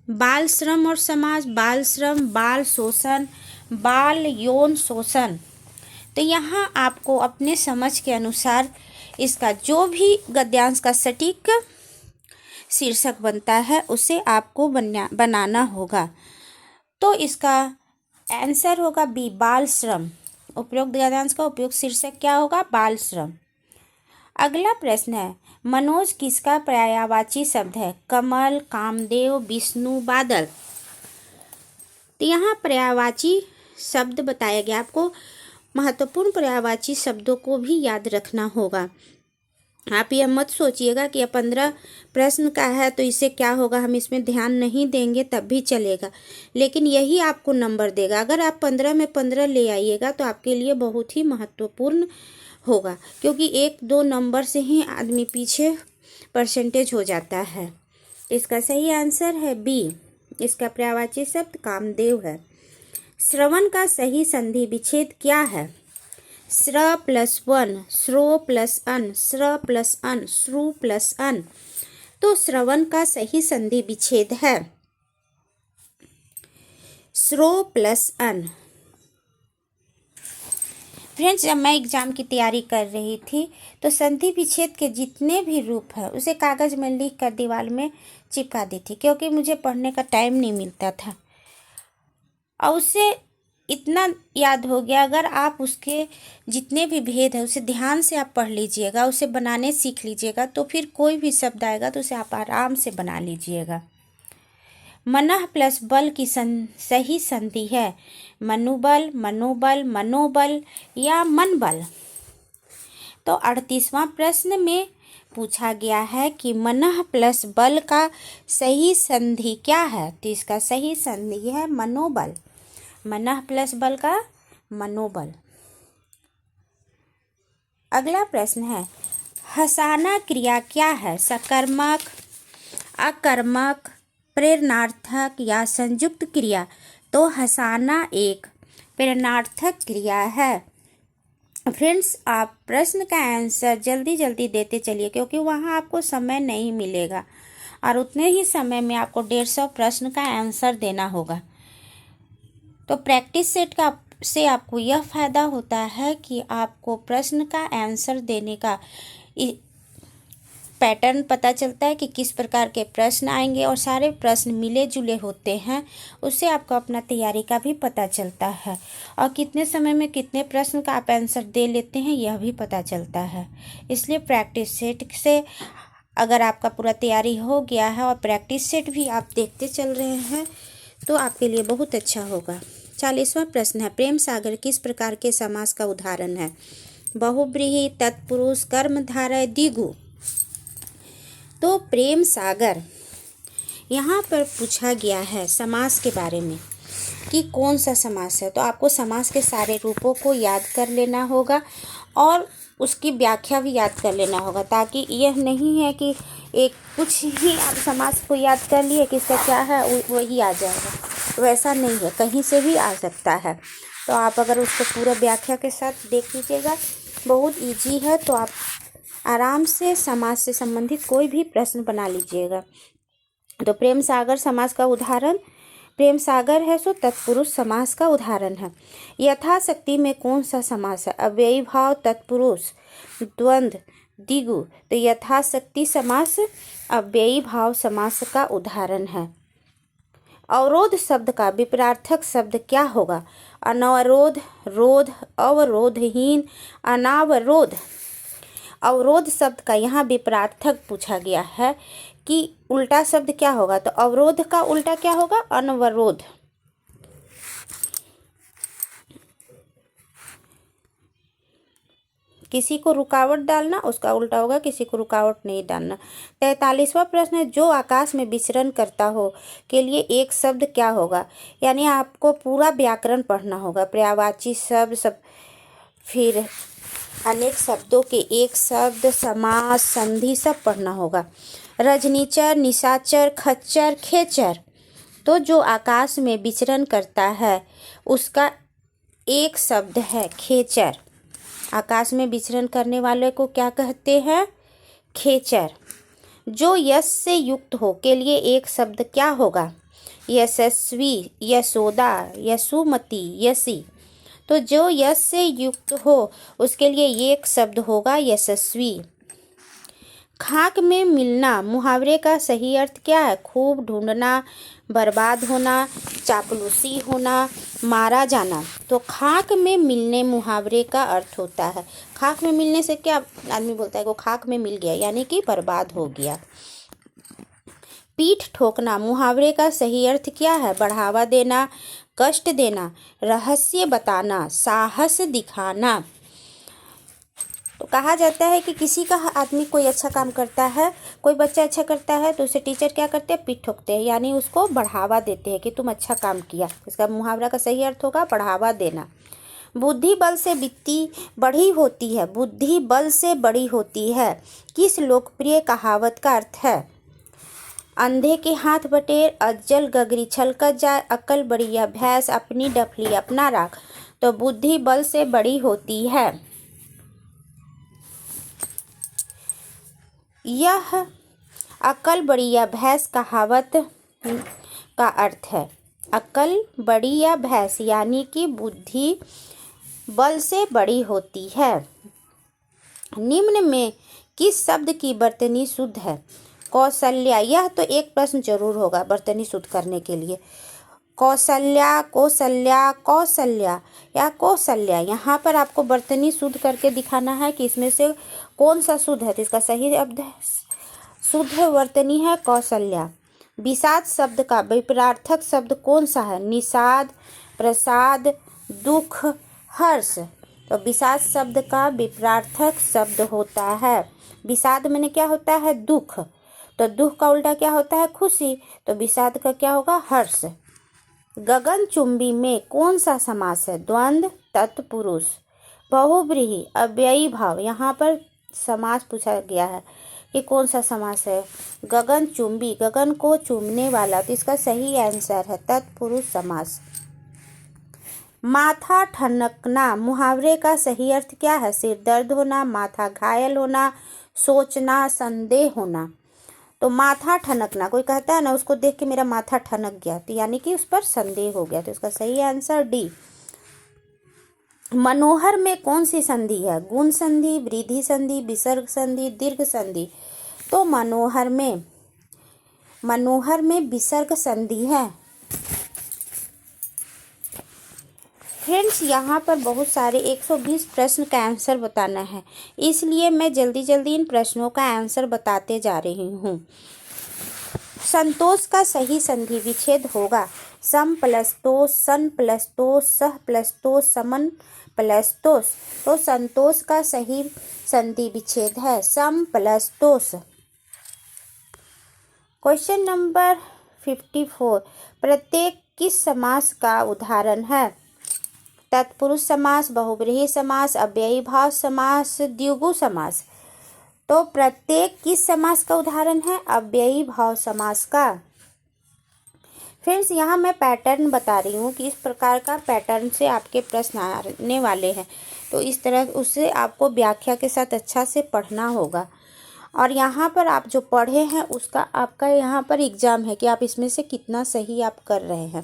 बाल श्रम और समाज, बाल श्रम, बाल शोषण, बाल यौन शोषण। तो यहाँ आपको अपने समझ के अनुसार इसका जो भी गद्यांश का सटीक शीर्षक बनता है उसे आपको बनाना होगा। तो इसका आंसर होगा बी, बाल श्रम। उपरोक्त गद्यांश का उपयुक्त शीर्षक क्या होगा? बाल श्रम। अगला प्रश्न है, मनोज किसका पर्यायवाची शब्द है? कमल, कामदेव, विष्णु, बादल। तो यहाँ पर्यायवाची शब्द बताया गया। आपको महत्वपूर्ण पर्यायवाची शब्दों को भी याद रखना होगा। आप यह मत सोचिएगा कि यह 15 प्रश्न का है तो इससे क्या होगा, हम इसमें ध्यान नहीं देंगे तब भी चलेगा, लेकिन यही आपको नंबर देगा। अगर आप 15 में 15 ले आइएगा तो आपके लिए बहुत ही महत्वपूर्ण होगा, क्योंकि 1-2 नंबर से ही आदमी पीछे परसेंटेज हो जाता है। इसका सही आंसर है बी। इसका पर्यायवाची शब्द कामदेव है। श्रवण का सही संधि विच्छेद क्या है? श्र प्लस वन, श्रो प्लस अन, श्र प्लस अन, श्रु प्लस अन। तो श्रवण का सही संधि विच्छेद है श्रो प्लस अन। फ्रेंड्स, जब मैं एग्जाम की तैयारी कर रही थी तो संधि विच्छेद के जितने भी रूप है उसे कागज में लिख कर दीवार में चिपका दी थी, क्योंकि मुझे पढ़ने का टाइम नहीं मिलता था। और उससे इतना याद हो गया, अगर आप उसके जितने भी भेद है उसे ध्यान से आप पढ़ लीजिएगा, उसे बनाने सीख लीजिएगा, तो फिर कोई भी शब्द आएगा तो उसे आप आराम से बना लीजिएगा। मनः प्लस बल की सही संधि है मनुबल, मनोबल, मनोबल या मनबल। तो 38वां प्रश्न में पूछा गया है कि मनः प्लस बल का सही संधि क्या है? तो इसका सही संधि है मनोबल। मनः प्लस बल का मनोबल। अगला प्रश्न है, हसाना क्रिया क्या है? सकर्मक, अकर्मक, प्रेरणार्थक या संयुक्त क्रिया? तो हसाना एक प्रेरणार्थक क्रिया है। फ्रेंड्स, आप प्रश्न का आंसर जल्दी जल्दी देते चलिए, क्योंकि वहाँ आपको समय नहीं मिलेगा और उतने ही समय में आपको 150 प्रश्न का आंसर देना होगा। तो प्रैक्टिस सेट से आपको यह फ़ायदा होता है कि आपको प्रश्न का आंसर देने का पैटर्न पता चलता है कि किस प्रकार के प्रश्न आएंगे, और सारे प्रश्न मिले जुले होते हैं। उससे आपको अपना तैयारी का भी पता चलता है, और कितने समय में कितने प्रश्न का आप आंसर दे लेते हैं यह भी पता चलता है। इसलिए प्रैक्टिस सेट से अगर आपका पूरा तैयारी हो गया है और प्रैक्टिस सेट भी आप देखते चल रहे हैं तो आपके लिए बहुत अच्छा होगा। 40वां प्रश्न है, प्रेम सागर किस प्रकार के समास का उदाहरण है? बहुब्रीहि, तत्पुरुष, कर्मधारय, द्विगु। तो प्रेम सागर यहाँ पर पूछा गया है समास के बारे में कि कौन सा समास है। तो आपको समास के सारे रूपों को याद कर लेना होगा और उसकी व्याख्या भी याद कर लेना होगा, ताकि यह नहीं है कि एक कुछ ही आप समास को याद कर लिए कि इसका क्या है वही आ जाएगा। वैसा नहीं है, कहीं से भी आ सकता है। तो आप अगर उसको पूरा व्याख्या के साथ देख लीजिएगा, बहुत इजी है, तो आप आराम से समास से संबंधित कोई भी प्रश्न बना लीजिएगा। तो प्रेम सागर समास का उदाहरण प्रेम सागर है सो तत्पुरुष समास का उदाहरण है। यथाशक्ति में कौन सा समास है? अव्ययी भाव, तत्पुरुष, द्वंद्व, द्विगु। तो यथाशक्ति समास अव्ययी भाव समास का उदाहरण है। अवरोध शब्द का विपरीतार्थक शब्द क्या होगा? अनवरोध, रोध, अवरोधहीन, अनावरोध। अवरोध शब्द का यहाँ विपरीतार्थक पूछा गया है कि उल्टा शब्द क्या होगा? तो अवरोध का उल्टा क्या होगा? अनवरोध। किसी को रुकावट डालना, उसका उल्टा होगा किसी को रुकावट नहीं डालना। 43वां प्रश्न है, जो आकाश में विचरण करता हो के लिए एक शब्द क्या होगा? यानी आपको पूरा व्याकरण पढ़ना होगा, पर्यायवाची शब्द सब, फिर अनेक शब्दों के एक शब्द, समास, संधि सब पढ़ना होगा। रजनीचर, निशाचर, खच्चर, खेचर। तो जो आकाश में विचरण करता है उसका एक शब्द है खेचर। आकाश में विचरण करने वाले को क्या कहते हैं? खेचर। जो यश से युक्त हो के लिए एक शब्द क्या होगा? यशस्वी, यशोदा, यशुमती, यशी। तो जो यश से युक्त हो उसके लिए एक शब्द होगा यशस्वी। खाक में मिलना मुहावरे का सही अर्थ क्या है? खूब ढूंढना, बर्बाद होना, चापलूसी होना, मारा जाना। तो खाक में मिलने मुहावरे का अर्थ होता है। खाक में मिलने से क्या आदमी बोलता है वो खाक में मिल गया, यानी कि बर्बाद हो गया। पीठ ठोकना मुहावरे का सही अर्थ क्या है? बढ़ावा देना, कष्ट देना, रहस्य बताना, साहस दिखाना। तो कहा जाता है कि किसी का आदमी कोई अच्छा काम करता है, कोई बच्चा अच्छा करता है तो उसे टीचर क्या करते हैं? पीठ ठोकते हैं, यानी उसको बढ़ावा देते हैं कि तुम अच्छा काम किया। इसका मुहावरा का सही अर्थ होगा बढ़ावा देना। बुद्धि बल से वित्ती बड़ी होती है, बुद्धि बल से बड़ी होती है किस लोकप्रिय कहावत का अर्थ है? अंधे के हाथ बटेर, अज्जल गगरी छलकत जाए, अकल बड़ी या भैंस अपनी डफली अपना राख। तो बुद्धि बल से बड़ी होती है। यह अकल बड़ी या भैंस कहावत का अर्थ है। अकल बड़ी या भैंस यानी कि बुद्धि बल से बड़ी होती है। निम्न में किस शब्द की वर्तनी शुद्ध है? कौशल्या। यह तो एक प्रश्न जरूर होगा वर्तनी शुद्ध करने के लिए। कौशल्या, कौशल्या, कौशल्या या कौशल्या। यहाँ पर आपको वर्तनी शुद्ध करके दिखाना है कि इसमें से कौन सा शुद्ध है। तो इसका सही शब्द शुद्ध वर्तनी है कौशल्या। विषाद शब्द का विपरीतार्थक शब्द कौन सा है? निषाद, प्रसाद, दुख, हर्ष। तो विषाद शब्द का विपरीतार्थक शब्द होता है। विषाद में क्या होता है? दुख। तो दुख का उल्टा क्या होता है? खुशी। तो विषाद का क्या होगा? हर्ष। गगनचुंबी में कौन सा समास है? द्वंद्व, तत्पुरुष, बहुव्रीहि, अव्ययी भाव। यहाँ पर समास पूछा गया है कि कौन सा समास है? गगनचुंबी, गगन को चूमने वाला। तो इसका सही आंसर है तत्पुरुष समास। माथा ठनकना मुहावरे का सही अर्थ क्या है? सिर दर्द होना, माथा घायल होना, सोचना, संदेह होना। तो माथा ठनकना, कोई कहता है ना उसको देख के मेरा माथा ठनक गया, तो यानी कि उस पर संदेह हो गया। तो इसका सही आंसर डी। मनोहर में कौन सी संधि है? गुण संधि, वृद्धि संधि, विसर्ग संधि, दीर्घ संधि। तो मनोहर में विसर्ग संधि है। फ्रेंड्स, यहाँ पर बहुत सारे 120 प्रश्न का आंसर बताना है, इसलिए मैं जल्दी जल्दी इन प्रश्नों का आंसर बताते जा रही हूँ। संतोष का सही संधि विच्छेद होगा सम प्लस तोष, सन प्लस तोष, सह प्लस तोष, समन प्लस तोष। तो संतोष का सही संधि विच्छेद है सम प्लस तोष। क्वेश्चन नंबर 54, प्रत्येक किस समास का उदाहरण है? तत्पुरुष समास, बहुव्रीहि समास, अव्ययी भाव समास, द्विगु समास। तो प्रत्येक किस समास का उदाहरण है? अव्ययी भाव समास का। फ्रेंड्स, यहाँ मैं पैटर्न बता रही हूँ कि इस प्रकार का पैटर्न से आपके प्रश्न आने वाले हैं, तो इस तरह उससे आपको व्याख्या के साथ अच्छा से पढ़ना होगा। और यहाँ पर आप जो पढ़े हैं उसका आपका यहाँ पर एग्जाम है कि आप इसमें से कितना सही आप कर रहे हैं।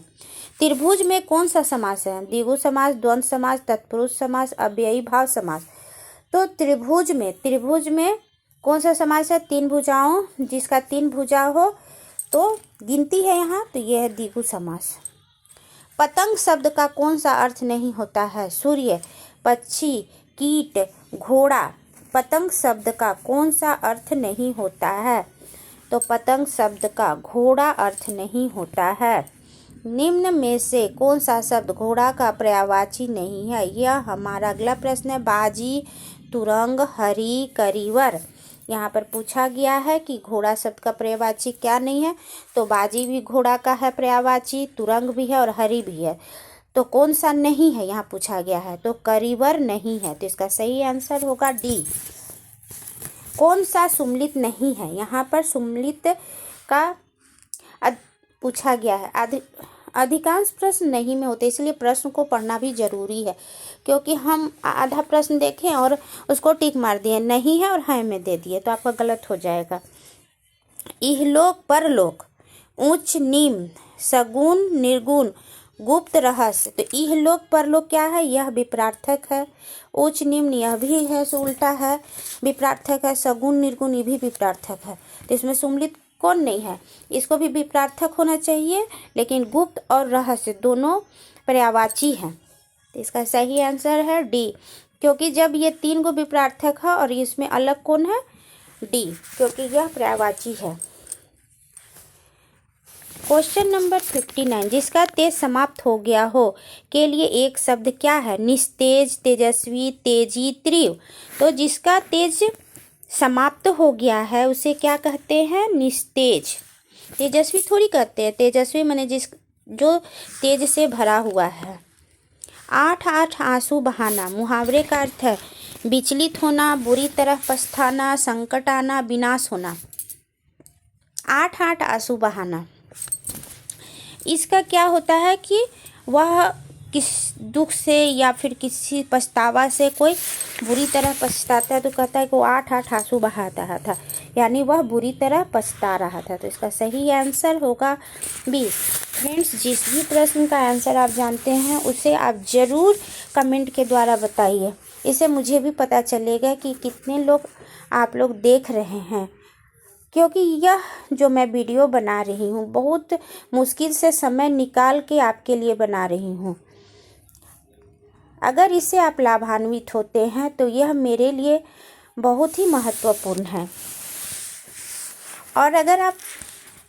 त्रिभुज में कौन सा समास है? द्विगु समास, द्वंद्व समास, तत्पुरुष समास, अव्ययी भाव समास। तो त्रिभुज में कौन सा समास है? तीन भुजाओं, जिसका तीन भुजा हो तो गिनती है यहाँ, तो यह है द्विगु समास। पतंग शब्द का कौन सा अर्थ नहीं होता है? सूर्य, पक्षी, कीट, घोड़ा। पतंग शब्द का कौन सा अर्थ नहीं होता है? तो पतंग शब्द का घोड़ा अर्थ नहीं होता है। निम्न में से कौन सा शब्द घोड़ा का पर्यायवाची नहीं है? यह हमारा अगला प्रश्न है। बाजी, तुरंग, हरी, करीवर। यहाँ पर पूछा गया है कि घोड़ा शब्द का पर्यायवाची क्या नहीं है? तो बाजी भी घोड़ा का है पर्यायवाची, तुरंग भी है और हरी भी है। तो कौन सा नहीं है यहाँ पूछा गया है? तो करीवर नहीं है। तो इसका सही आंसर होगा डी। कौन सा सुम्मिलित नहीं है? यहाँ पर सुम्मिलित का पूछा गया है। अधिकांश प्रश्न नहीं में होते, इसलिए प्रश्न को पढ़ना भी जरूरी है, क्योंकि हम आधा प्रश्न देखें और उसको टिक मार दिए, नहीं है और है में दे दिए, तो आपका गलत हो जाएगा। इहलोक परलोक, उच्च निम्न, सगुण निर्गुण, गुप्त रहस्य। तो इहलोक परलोक क्या है? यह विपरार्थक है। उच्च निम्न यह भी है, सो उल्टा है, विपरार्थक है। सगुण निर्गुण ये भी विपरार्थक है। तो इसमें सुम्मिलित कौन नहीं है? इसको भी विपरार्थक होना चाहिए, लेकिन गुप्त और रहस्य दोनों पर्यायवाची हैं। तो इसका सही आंसर है डी, क्योंकि जब ये तीन को विपरार्थक है और इसमें अलग कौन है? डी, क्योंकि यह पर्यायवाची है। क्वेश्चन नंबर 59, जिसका तेज समाप्त हो गया हो के लिए एक शब्द क्या है? निस्तेज, तेजस्वी, तेजी, तीव्र। तो जिसका तेज समाप्त हो गया है उसे क्या कहते हैं? निस्तेज। तेजस्वी थोड़ी कहते हैं, तेजस्वी माने जो तेज से भरा हुआ है। 8 आंसू बहाना, मुहावरे का अर्थ है विचलित होना, बुरी तरह पछताना, संकट आना, विनाश होना। 8 आंसू बहाना, इसका क्या होता है कि वह किस दुख से या फिर किसी पछतावा से कोई बुरी तरह पछताता है, तो कहता है कि वो 8 आंसू बहाता था, यानी वह बुरी तरह पछता रहा था। तो इसका सही आंसर होगा बी। फ्रेंड्स, जिस भी प्रश्न का आंसर आप जानते हैं उसे आप ज़रूर कमेंट के द्वारा बताइए, इससे मुझे भी पता चलेगा कि कितने लोग आप लोग देख रहे हैं, क्योंकि यह जो मैं वीडियो बना रही हूँ बहुत मुश्किल से समय निकाल के आपके लिए बना रही हूँ। अगर इससे आप लाभान्वित होते हैं तो यह मेरे लिए बहुत ही महत्वपूर्ण है। और अगर आप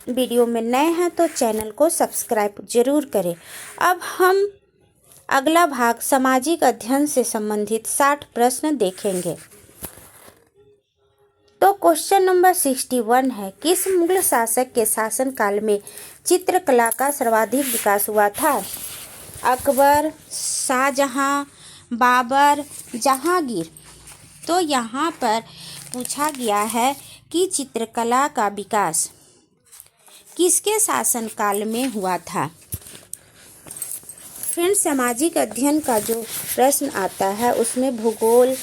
वीडियो में नए हैं तो चैनल को सब्सक्राइब जरूर करें। अब हम अगला भाग सामाजिक अध्ययन से संबंधित 60 प्रश्न देखेंगे। तो क्वेश्चन नंबर 61 है, किस मुगल शासक के शासनकाल में चित्रकला का सर्वाधिक विकास हुआ था? अकबर, शाहजहां, बाबर, जहांगीर। तो यहाँ पर पूछा गया है कि चित्रकला का विकास किसके शासनकाल में हुआ था? फ्रेंड्स, सामाजिक अध्ययन का जो प्रश्न आता है उसमें भूगोल,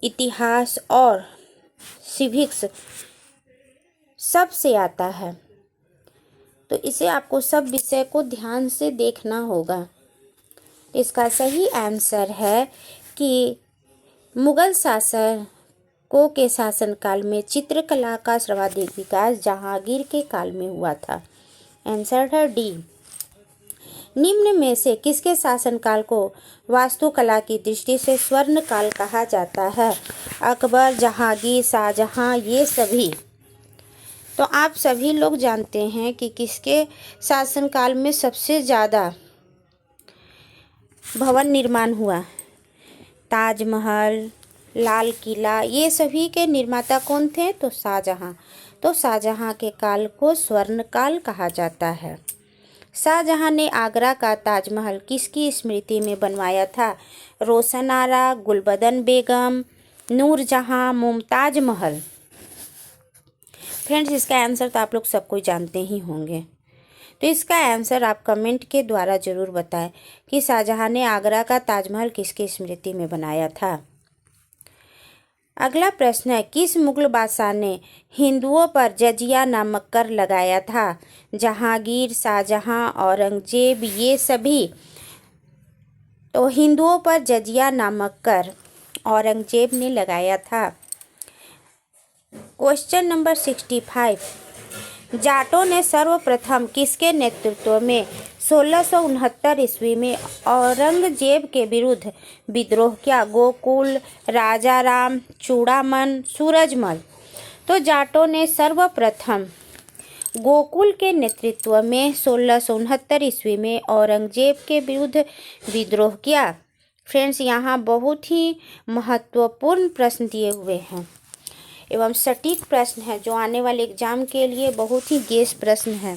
इतिहास और सिविक्स सब से आता है, तो इसे आपको सब विषय को ध्यान से देखना होगा। इसका सही आंसर है कि मुगल शासकों के शासनकाल में चित्रकला का सर्वाधिक विकास जहांगीर के काल में हुआ था। आंसर है डी। निम्न में से किसके शासनकाल को वास्तुकला की दृष्टि से स्वर्ण काल कहा जाता है? अकबर, जहांगीर, शाहजहां, ये सभी। तो आप सभी लोग जानते हैं कि किसके शासनकाल में सबसे ज़्यादा भवन निर्माण हुआ? ताजमहल, लाल किला, ये सभी के निर्माता कौन थे? तो शाहजहां। तो शाहजहां के काल को स्वर्ण काल कहा जाता है। शाहजहां ने आगरा का ताजमहल किसकी स्मृति में बनवाया था? रोशन आरा, गुलबदन बेगम, नूरजहां, मुमताज महल। फ्रेंड्स, इसका आंसर तो आप लोग सब कोई जानते ही होंगे, तो इसका आंसर आप कमेंट के द्वारा ज़रूर बताएं कि शाहजहां ने आगरा का ताजमहल किसकी स्मृति में बनाया था। अगला प्रश्न है, किस मुगल बादशाह ने हिंदुओं पर जजिया नामक कर लगाया था? जहांगीर, शाहजहां, औरंगजेब, ये सभी। तो हिंदुओं पर जजिया नामक कर औरंगजेब ने लगाया था। क्वेश्चन नंबर 65, जाटों ने सर्वप्रथम किसके नेतृत्व में 1669 ईस्वी में औरंगजेब के विरुद्ध विद्रोह किया? गोकुल, राजाराम, चूड़ामन, सूरजमल। तो जाटों ने सर्वप्रथम गोकुल के नेतृत्व में 1669 ईस्वी में औरंगजेब के विरुद्ध विद्रोह किया। फ्रेंड्स, यहाँ बहुत ही महत्वपूर्ण प्रश्न दिए हुए हैं एवं सटीक प्रश्न है जो आने वाले एग्जाम के लिए बहुत ही गेस प्रश्न है।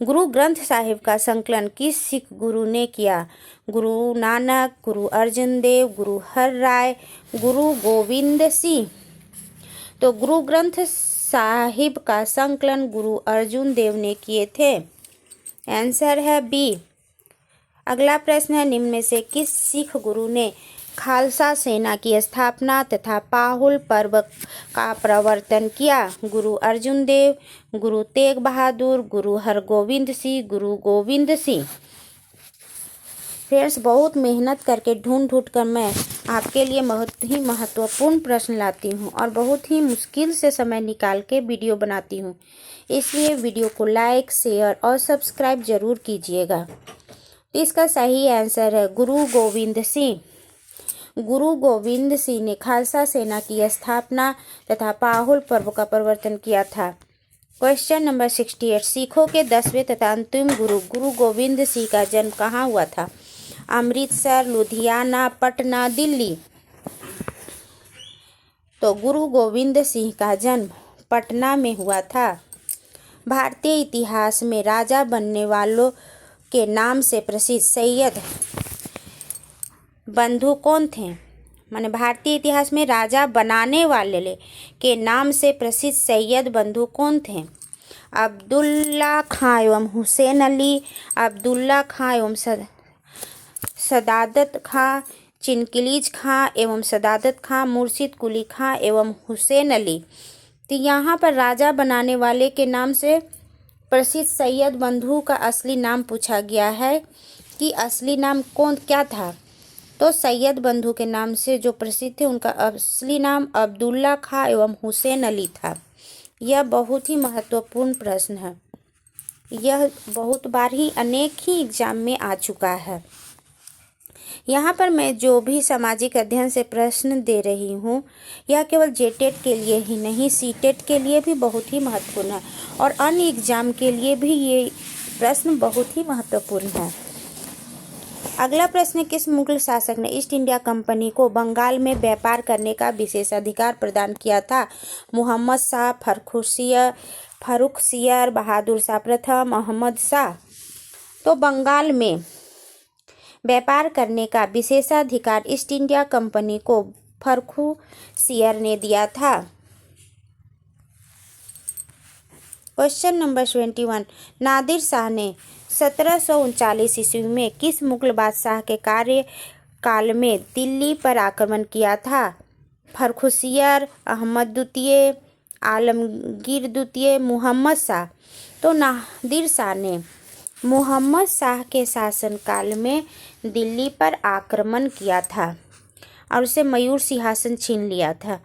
गुरु ग्रंथ साहिब का संकलन किस सिख गुरु ने किया? गुरु नानक, गुरु अर्जन देव, गुरु हर राय, गुरु गोविंद सिंह। तो गुरु ग्रंथ साहिब का संकलन गुरु अर्जुन देव ने किए थे। आंसर है बी। अगला प्रश्न है, निम्न में से किस सिख गुरु ने खालसा सेना की स्थापना तथा पाहुल पर्व का प्रवर्तन किया? गुरु अर्जुन देव, गुरु तेग बहादुर, गुरु हरगोविंद सिंह, गुरु गोविंद सिंह। फ्रेंड्स, बहुत मेहनत करके ढूंढ कर मैं आपके लिए बहुत ही महत्वपूर्ण प्रश्न लाती हूँ और बहुत ही मुश्किल से समय निकाल के वीडियो बनाती हूँ, इसलिए वीडियो को लाइक, शेयर और सब्सक्राइब जरूर कीजिएगा। इसका सही आंसर है गुरु गोविंद सिंह। गुरु गोविंद सिंह ने खालसा सेना की स्थापना तथा पाहुल पर्व का प्रवर्तन किया था। क्वेश्चन नंबर 68, सिखों के 10वें तथा अंतिम गुरु गुरु गोविंद सिंह का जन्म कहाँ हुआ था? अमृतसर, लुधियाना, पटना, दिल्ली। तो गुरु गोविंद सिंह का जन्म पटना में हुआ था। भारतीय इतिहास में राजा बनने वालों के नाम से प्रसिद्ध सैयद बंधु कौन थे? माने भारतीय इतिहास में राजा बनाने वाले के नाम से प्रसिद्ध सैयद बंधु कौन थे? अब्दुल्ला खां एवं हुसैन अली, अब्दुल्ला खां एवं सदादत खां, चिनकिलीज खां एवं सदादत खां, मुर्शिद कुली खां एवं हुसैन अली। तो यहाँ पर राजा बनाने वाले के नाम से प्रसिद्ध सैयद बंधु का असली नाम पूछा गया है कि असली नाम क्या था? तो सैयद बंधु के नाम से जो प्रसिद्ध थे उनका असली नाम अब्दुल्ला खां एवं हुसैन अली था। यह बहुत ही महत्वपूर्ण प्रश्न है। यह बहुत बार ही अनेक ही एग्जाम में आ चुका है। यहाँ पर मैं जो भी सामाजिक अध्ययन से प्रश्न दे रही हूँ यह केवल जेटेट के लिए ही नहीं, सीटेट के लिए भी बहुत ही महत्वपूर्ण है और अन्य एग्जाम के लिए भी ये प्रश्न बहुत ही महत्वपूर्ण है। अगला प्रश्न, किस मुगल शासक ने ईस्ट इंडिया कंपनी को बंगाल में व्यापार करने का विशेष अधिकार प्रदान किया था? मोहम्मद शाह, फर्रुखसियर, बहादुर शाह प्रथम, अहमद शाह। तो बंगाल में व्यापार करने का विशेषाधिकार ईस्ट इंडिया कंपनी को फर्रुखसियर ने दिया था। क्वेश्चन नंबर 71, नादिर शाह ने 1739 ईस्वी में किस मुगल बादशाह के कार्यकाल में दिल्ली पर आक्रमण किया था? फर्रुखसियर, अहमद द्वितीय, आलमगीर द्वितीय, मोहम्मद शाह। तो नादिर शाह ने मोहम्मद शाह के शासनकाल में दिल्ली पर आक्रमण किया था और उसे मयूर सिंहासन छीन लिया था।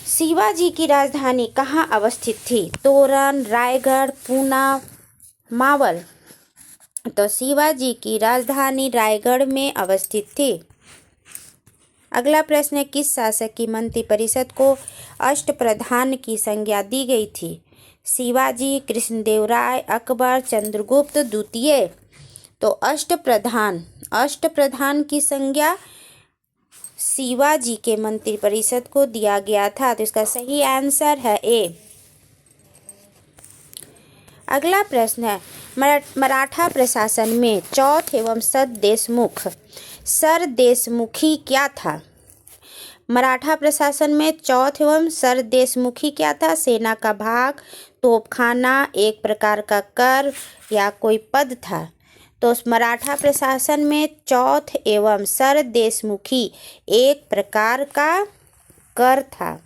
शिवाजी की राजधानी कहाँ अवस्थित थी? तोरण, रायगढ़, पूना, मावल। तो शिवाजी की राजधानी रायगढ़ में अवस्थित थी। अगला प्रश्न है, किस शासक की मंत्रिपरिषद को अष्टप्रधान की संज्ञा दी गई थी? शिवाजी, कृष्णदेवराय, अकबर, चंद्रगुप्त द्वितीय। तो अष्टप्रधान की संज्ञा शिवाजी के मंत्रिपरिषद को दिया गया था। तो इसका सही आंसर है ए। अगला प्रश्न है, मराठा प्रशासन में चौथ एवं सरदेशमुखी क्या था? मराठा प्रशासन में चौथ एवं सरदेशमुखी क्या था? सेना का भाग, तोपखाना, एक प्रकार का कर या कोई पद था? तो मराठा प्रशासन में चौथ एवं सरदेशमुखी एक प्रकार का कर था।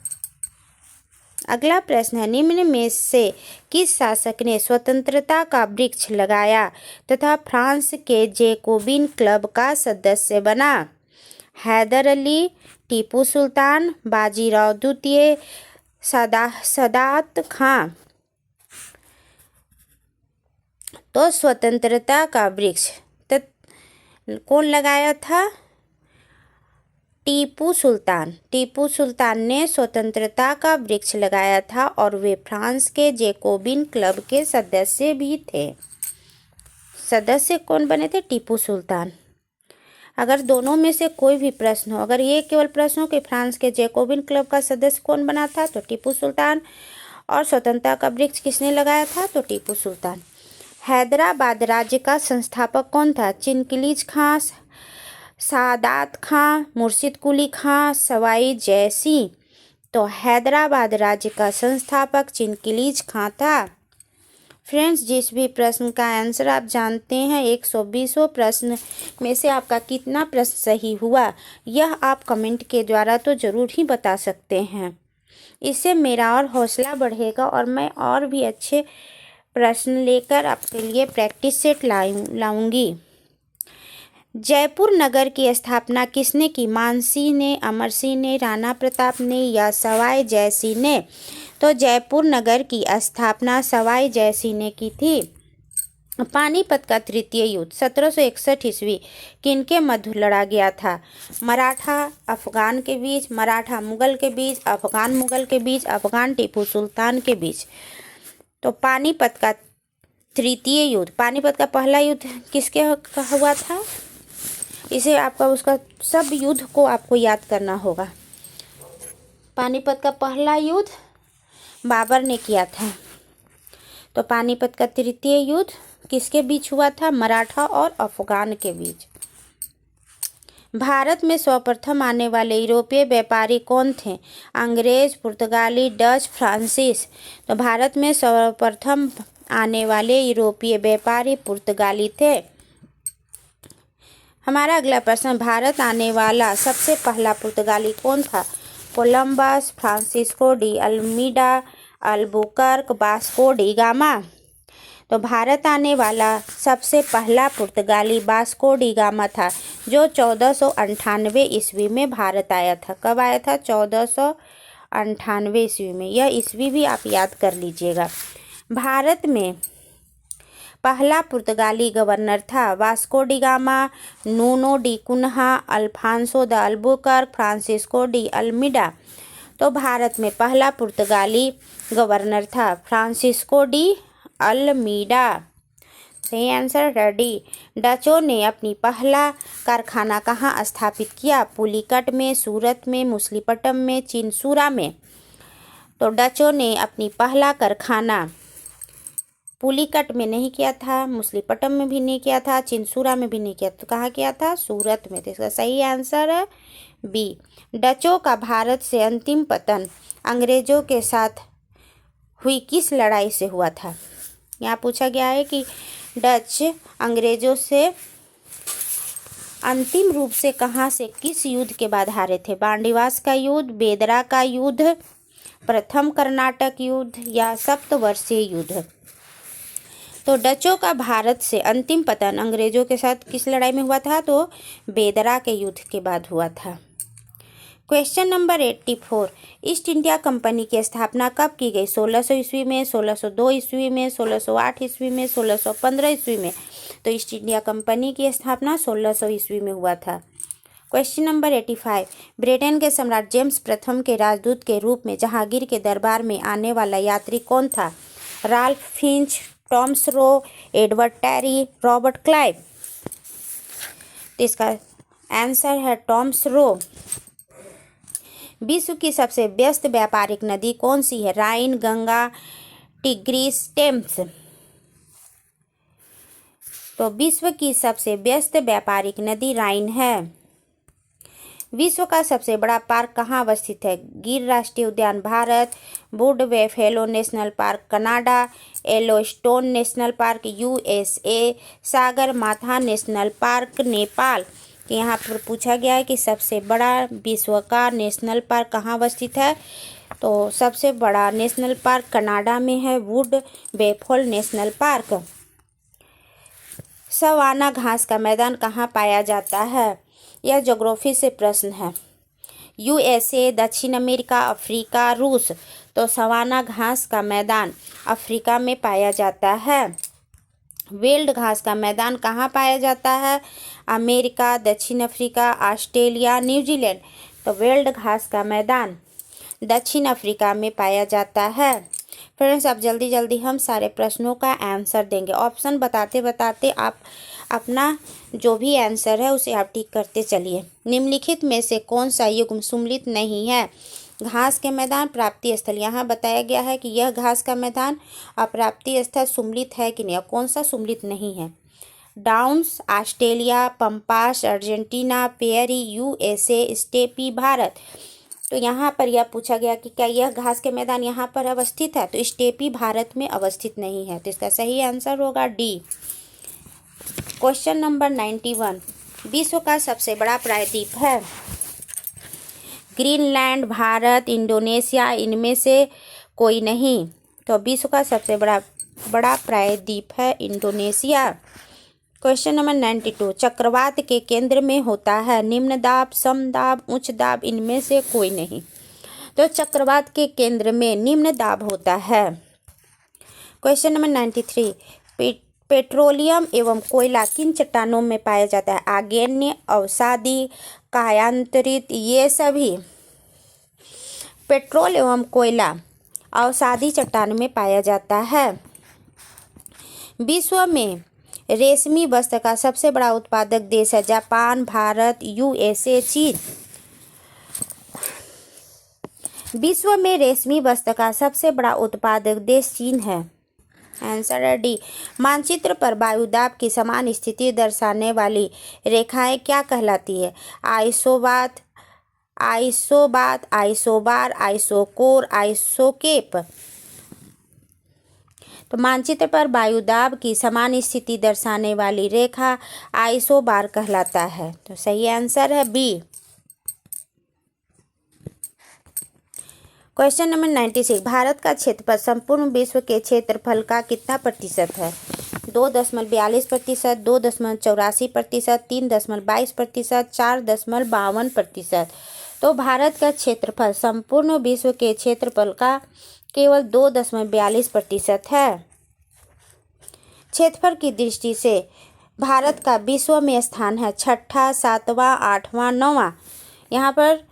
अगला प्रश्न है, निम्न में से किस शासक ने स्वतंत्रता का वृक्ष लगाया तथा फ्रांस के जैकोबिन क्लब का सदस्य बना? हैदर अली, टीपू सुल्तान, बाजीराव द्वितीय, सादात खां। तो स्वतंत्रता का वृक्ष कौन लगाया था? टीपू सुल्तान ने स्वतंत्रता का वृक्ष लगाया था और वे फ्रांस के जैकोबिन क्लब के सदस्य भी थे। सदस्य कौन बने थे? टीपू सुल्तान। अगर दोनों में से कोई भी प्रश्न हो, अगर ये केवल प्रश्न हो कि फ्रांस के जैकोबिन क्लब का सदस्य कौन बना था, तो टीपू सुल्तान, और स्वतंत्रता का वृक्ष किसने लगाया था, तो टीपू सुल्तान। हैदराबाद राज्य का संस्थापक कौन था? चिनकिलीज खां, सादात खां, मुर्शिद कुली खां, सवाई जयसिंह। तो हैदराबाद राज्य का संस्थापक चिनकिलीज खां था। फ्रेंड्स, जिस भी प्रश्न का आंसर आप जानते हैं, 120 प्रश्न में से आपका कितना प्रश्न सही हुआ, यह आप कमेंट के द्वारा तो ज़रूर ही बता सकते हैं। इससे मेरा और हौसला बढ़ेगा और मैं और भी अच्छे प्रश्न लेकर आपके लिए प्रैक्टिस सेट लाऊंगी। जयपुर नगर की स्थापना किसने की? मानसिंह ने, अमर सिंह ने, राणा प्रताप ने या सवाई जयसिंह ने? तो जयपुर नगर की स्थापना सवाई जयसिंह ने की थी। पानीपत का तृतीय युद्ध 1761 ईस्वी किनके मध्य लड़ा गया था? मराठा अफगान के बीच, मराठा मुगल के बीच, अफगान मुगल के बीच, अफगान टीपू सुल्तान के बीच। तो पानीपत का तृतीय युद्ध, पानीपत का पहला युद्ध किसके हुआ था? इसे आपका उसका सब युद्ध को आपको याद करना होगा। पानीपत का पहला युद्ध बाबर ने किया था। तो पानीपत का तृतीय युद्ध किसके बीच हुआ था? मराठा और अफगान के बीच। भारत में सर्वप्रथम आने वाले यूरोपीय व्यापारी कौन थे? अंग्रेज, पुर्तगाली, डच, फ्रांसीस। तो भारत में सर्वप्रथम आने वाले यूरोपीय व्यापारी पुर्तगाली थे। हमारा अगला प्रश्न, भारत आने वाला सबसे पहला पुर्तगाली कौन था? Columbus, Francisco de Almeida, Albuquerque, Vasco da gamma. तो भारत आने वाला सबसे पहला पुर्तगाली वास्को डी गामा था, जो 1498 ईस्वी में भारत आया था। कब आया था? 1498 ईस्वी में। यह ईस्वी भी आप याद कर लीजिएगा। भारत में पहला पुर्तगाली गवर्नर था Vasco da Gama, Nuno da Cunha, Afonso de Albuquerque, Francisco de Almeida. तो भारत में पहला पुर्तगाली गवर्नर था फ्रांसिस्को डी अल्मीडा। सही आंसर रेडी। डचों ने अपनी पहला कारखाना कहाँ स्थापित किया? पुलिकट में, सूरत में, मुसलीपट्टम में, चिनसूरा में। तो डचों ने अपनी पहला कारखाना पुलिकट में नहीं किया था, मुसलीपट्टम में भी नहीं किया था, चिनसूरा में भी नहीं किया। तो कहाँ किया था? सूरत में। तो इसका सही आंसर है बी। डचों का भारत से अंतिम पतन अंग्रेजों के साथ हुई किस लड़ाई से हुआ था? यहाँ पूछा गया है कि डच अंग्रेजों से अंतिम रूप से कहाँ से, किस युद्ध के बाद हारे थे? बांडीवास का युद्ध, बेदरा का युद्ध, प्रथम कर्नाटक युद्ध या सप्तवर्षीय युद्ध? तो डचों का भारत से अंतिम पतन अंग्रेजों के साथ किस लड़ाई में हुआ था? तो बेदरा के युद्ध के बाद हुआ था। Question number 84, east India company की स्थापना कब की गई? 1600 ईस्वी में, 1602 ईस्वी में, 1608 ईस्वी में, 1615 ईस्वी में? तो ईस्ट इंडिया कंपनी की स्थापना 1600 ईस्वी में हुआ था। क्वेश्चन नंबर 85, ब्रिटेन के सम्राट जेम्स प्रथम के राजदूत के रूप में जहांगीर के दरबार में आने वाला यात्री कौन था? Ralph Finch, Thomas Roe, Edward Terry, Robert Clive. तो इसका आंसर है टॉमस रो। विश्व की सबसे व्यस्त व्यापारिक नदी कौन सी है? राइन, गंगा, टिग्रिस, टेम्स। तो विश्व की सबसे व्यस्त व्यापारिक नदी राइन है। विश्व का सबसे बड़ा पार्क कहाँ अवस्थित है? गिर राष्ट्रीय उद्यान Bharat, wood buffalo national park Canada, Yellowstone national park USA, Sagarmatha national park Nepal. कि यहाँ पर पूछा गया है कि सबसे बड़ा विश्व का नेशनल पार्क कहाँ अवस्थित है। तो सबसे बड़ा नेशनल पार्क कनाडा में है, वुड बेफोल नेशनल पार्क। सवाना घास का मैदान कहाँ पाया जाता है? यह ज्योग्राफी से प्रश्न है। यूएसए, दक्षिण अमेरिका, अफ्रीका, रूस। तो सवाना घास का मैदान अफ्रीका में पाया जाता है। वेल्ड घास का मैदान कहाँ पाया जाता है? अमेरिका, दक्षिण अफ्रीका, ऑस्ट्रेलिया, न्यूजीलैंड। तो वेल्ड घास का मैदान दक्षिण अफ्रीका में पाया जाता है। फ्रेंड्स, अब जल्दी जल्दी हम सारे प्रश्नों का आंसर देंगे। ऑप्शन बताते बताते आप अपना जो भी आंसर है उसे आप टिक करते चलिए। निम्नलिखित में से कौन सा युग्म सुमेलित नहीं है? घास के मैदान, प्राप्ति स्थल। यहाँ बताया गया है कि यह घास का मैदान और प्राप्ति स्थल सुमेलित है कि नहीं, और कौन सा सुमेलित नहीं है? Downs Australia, Pampas Argentina, prairie USA, steppe Bharat. तो यहाँ पर यह पूछा गया कि क्या यह घास के मैदान यहाँ पर अवस्थित है? तो स्टेपी भारत में अवस्थित नहीं है। तो इसका सही आंसर होगा डी। क्वेश्चन नंबर 91, विश्व का सबसे बड़ा प्रायद्वीप है? ग्रीनलैंड, भारत, इंडोनेशिया, इनमें से कोई नहीं। तो विश्व का सबसे बड़ा प्रायद्वीप है इंडोनेशिया। क्वेश्चन नंबर 92, चक्रवात के केंद्र में होता है? निम्न दाब, समदाब, उच्च दाब, इनमें से कोई नहीं। तो चक्रवात के केंद्र में निम्न दाब होता है। क्वेश्चन नंबर 93, पेट्रोलियम एवं कोयला किन चट्टानों में पाया जाता है? आग्नेय, अवसादी, कायांतरित, ये सभी। पेट्रोल एवं कोयला अवसादी चट्टान में पाया जाता है। विश्व में रेशमी वस्त्र का सबसे बड़ा उत्पादक देश है? जापान, भारत, यूएसए, चीन। विश्व में रेशमी वस्त्र का सबसे बड़ा उत्पादक देश चीन है। आंसर है डी। मानचित्र पर वायुदाब की समान स्थिति दर्शाने वाली रेखाएं क्या कहलाती है? आइसोबात, आइसोबार, आइसोकोर, आइसोकेप। तो मानचित्र पर वायुदाब की समान स्थिति दर्शाने वाली रेखा आइसोबार कहलाता है। तो सही आंसर है बी। क्वेश्चन नंबर 96, भारत का क्षेत्रफल संपूर्ण विश्व के क्षेत्रफल का कितना प्रतिशत है? 2.42%, 2.84%, 3.22%, 4.52%। तो भारत का क्षेत्रफल संपूर्ण विश्व के क्षेत्रफल का केवल 2.42% है। क्षेत्रफल की दृष्टि से भारत का विश्व में स्थान है छठा, सातवां, आठवां, नौवां। यहाँ पर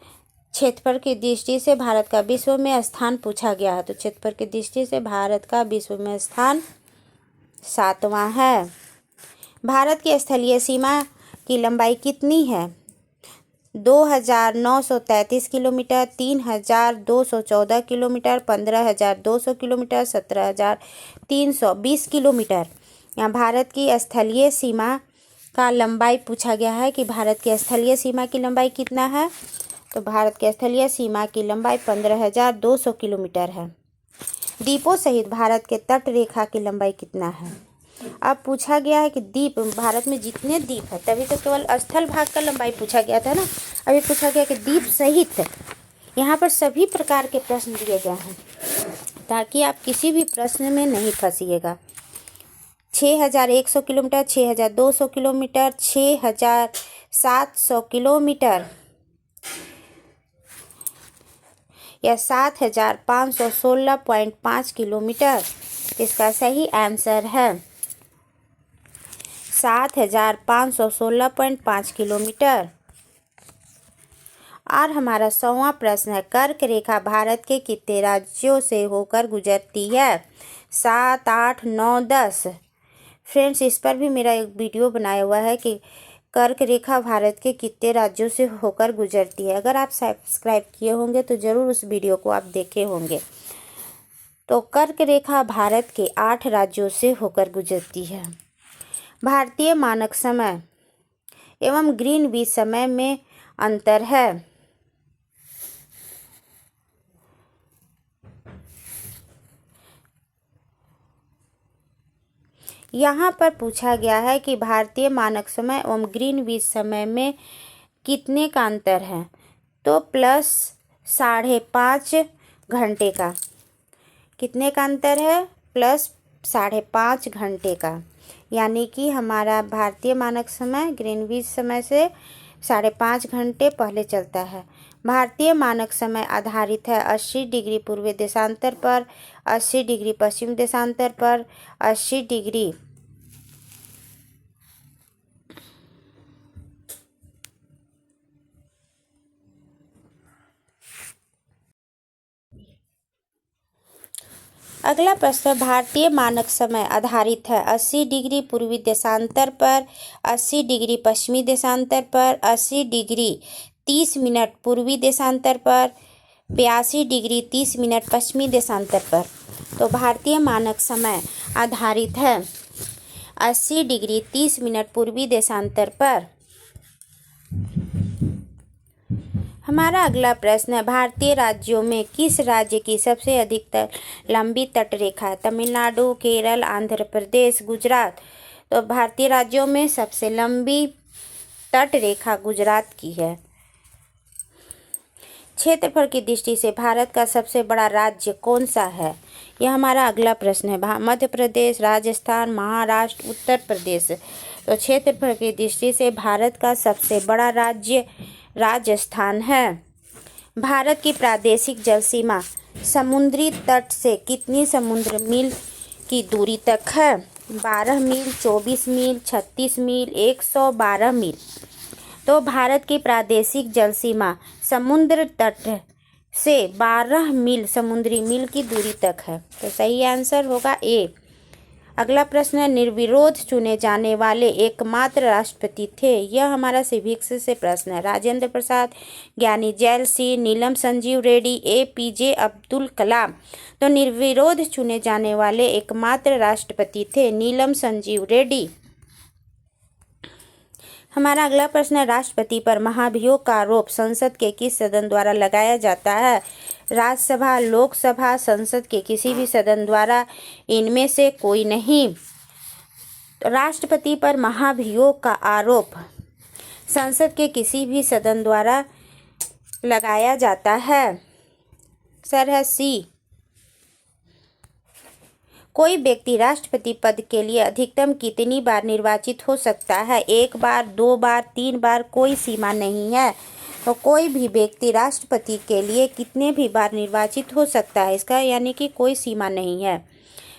क्षेत्रफल की दृष्टि से भारत का विश्व में स्थान पूछा गया है। तो क्षेत्रफल की दृष्टि से भारत का विश्व में स्थान सातवां है। भारत की स्थलीय सीमा की लंबाई कितनी है? 2,933 किलोमीटर, 3,214 किलोमीटर, 15,200 किलोमीटर, 17,320 किलोमीटर। यहाँ भारत की स्थलीय सीमा का लंबाई पूछा गया है कि भारत की स्थलीय सीमा की लंबाई कितना है? तो भारत की स्थलीय सीमा की लंबाई 15,200 किलोमीटर है। द्वीपों सहित भारत के तट रेखा की लंबाई कितना है? अब पूछा गया है कि द्वीप, भारत में जितने द्वीप है, तभी तो केवल स्थल भाग का लंबाई पूछा गया था ना। अभी पूछा गया कि द्वीप सहित। यहाँ पर सभी प्रकार के प्रश्न दिए गए हैं ताकि आप किसी भी प्रश्न में नहीं फंसिएगा। 6,100 किलोमीटर, 6,200 किलोमीटर, 6,700 किलोमीटर या 7,516.5 किलोमीटर। इसका सही आंसर है 7,516.5 किलोमीटर। और हमारा 100वां प्रश्न है, कर्क रेखा भारत के कितने राज्यों से होकर गुजरती है? 7, 8, 9, 10। फ्रेंड्स, इस पर भी मेरा एक वीडियो बनाया हुआ है कि कर्क रेखा भारत के कितने राज्यों से होकर गुजरती है। अगर आप सब्सक्राइब किए होंगे तो ज़रूर उस वीडियो को आप देखे होंगे। तो कर्क रेखा भारत के 8 राज्यों से होकर गुजरती है। भारतीय मानक समय एवं ग्रीनविच समय में अंतर है। यहाँ पर पूछा गया है कि भारतीय मानक समय एवं ग्रीनविच समय में कितने का अंतर है, तो प्लस 5.5 घंटे का। कितने का अंतर है? प्लस 5.5 घंटे का, यानी कि हमारा भारतीय मानक समय ग्रीनविच समय से 5.5 घंटे पहले चलता है। भारतीय मानक समय आधारित है 80 डिग्री पूर्वी देशांतर पर, 80 डिग्री पश्चिम देशांतर पर, 80 डिग्री अगला प्रश्न, भारतीय मानक समय आधारित है 80 डिग्री पूर्वी देशांतर पर, 80 डिग्री पश्चिमी देशांतर पर, 80 डिग्री 30 मिनट पूर्वी देशांतर पर, 82 डिग्री 30 मिनट पश्चिमी देशांतर पर। तो भारतीय मानक समय आधारित है 80 डिग्री 30 मिनट पूर्वी देशांतर पर। हमारा अगला प्रश्न है, भारतीय राज्यों में किस राज्य की सबसे अधिक लंबी तटरेखा है? तमिलनाडु, केरल, आंध्र प्रदेश, गुजरात। तो भारतीय राज्यों में सबसे लंबी तटरेखा गुजरात की है। क्षेत्रफल की दृष्टि से भारत का सबसे बड़ा राज्य कौन सा है? यह हमारा अगला प्रश्न है। मध्य प्रदेश, राजस्थान, महाराष्ट्र, उत्तर प्रदेश। तो क्षेत्रफल की दृष्टि से भारत का सबसे बड़ा राज्य राजस्थान है। भारत की प्रादेशिक जल सीमा समुद्री तट से कितनी समुद्र मील की दूरी तक है? 12 मील, 24 मील, 36 मील, 112 मील। तो भारत की प्रादेशिक जल सीमा समुद्र तट से 12 मील समुद्री मील की दूरी तक है। तो सही आंसर होगा ए। अगला प्रश्न है, निर्विरोध चुने जाने वाले एकमात्र राष्ट्रपति थे? यह हमारा सिविक्स से प्रश्न है। राजेंद्र प्रसाद, ज्ञानी जैल सिंह, नीलम संजीव रेड्डी, APJ अब्दुल कलाम। तो निर्विरोध चुने जाने वाले एकमात्र राष्ट्रपति थे नीलम संजीव रेड्डी। हमारा अगला प्रश्न है, राष्ट्रपति पर महाभियोग का आरोप संसद के किस सदन द्वारा लगाया जाता है? राज्यसभा, लोकसभा, संसद के किसी भी सदन द्वारा, इनमें से कोई नहीं। तो राष्ट्रपति पर महाभियोग का आरोप संसद के किसी भी सदन द्वारा लगाया जाता है। सर है सी। कोई व्यक्ति राष्ट्रपति पद के लिए अधिकतम कितनी बार निर्वाचित हो सकता है? 1 बार, 2 बार, 3 बार, कोई सीमा नहीं है। तो कोई भी व्यक्ति राष्ट्रपति के लिए कितने भी बार निर्वाचित हो सकता है, इसका यानी कि कोई सीमा नहीं है।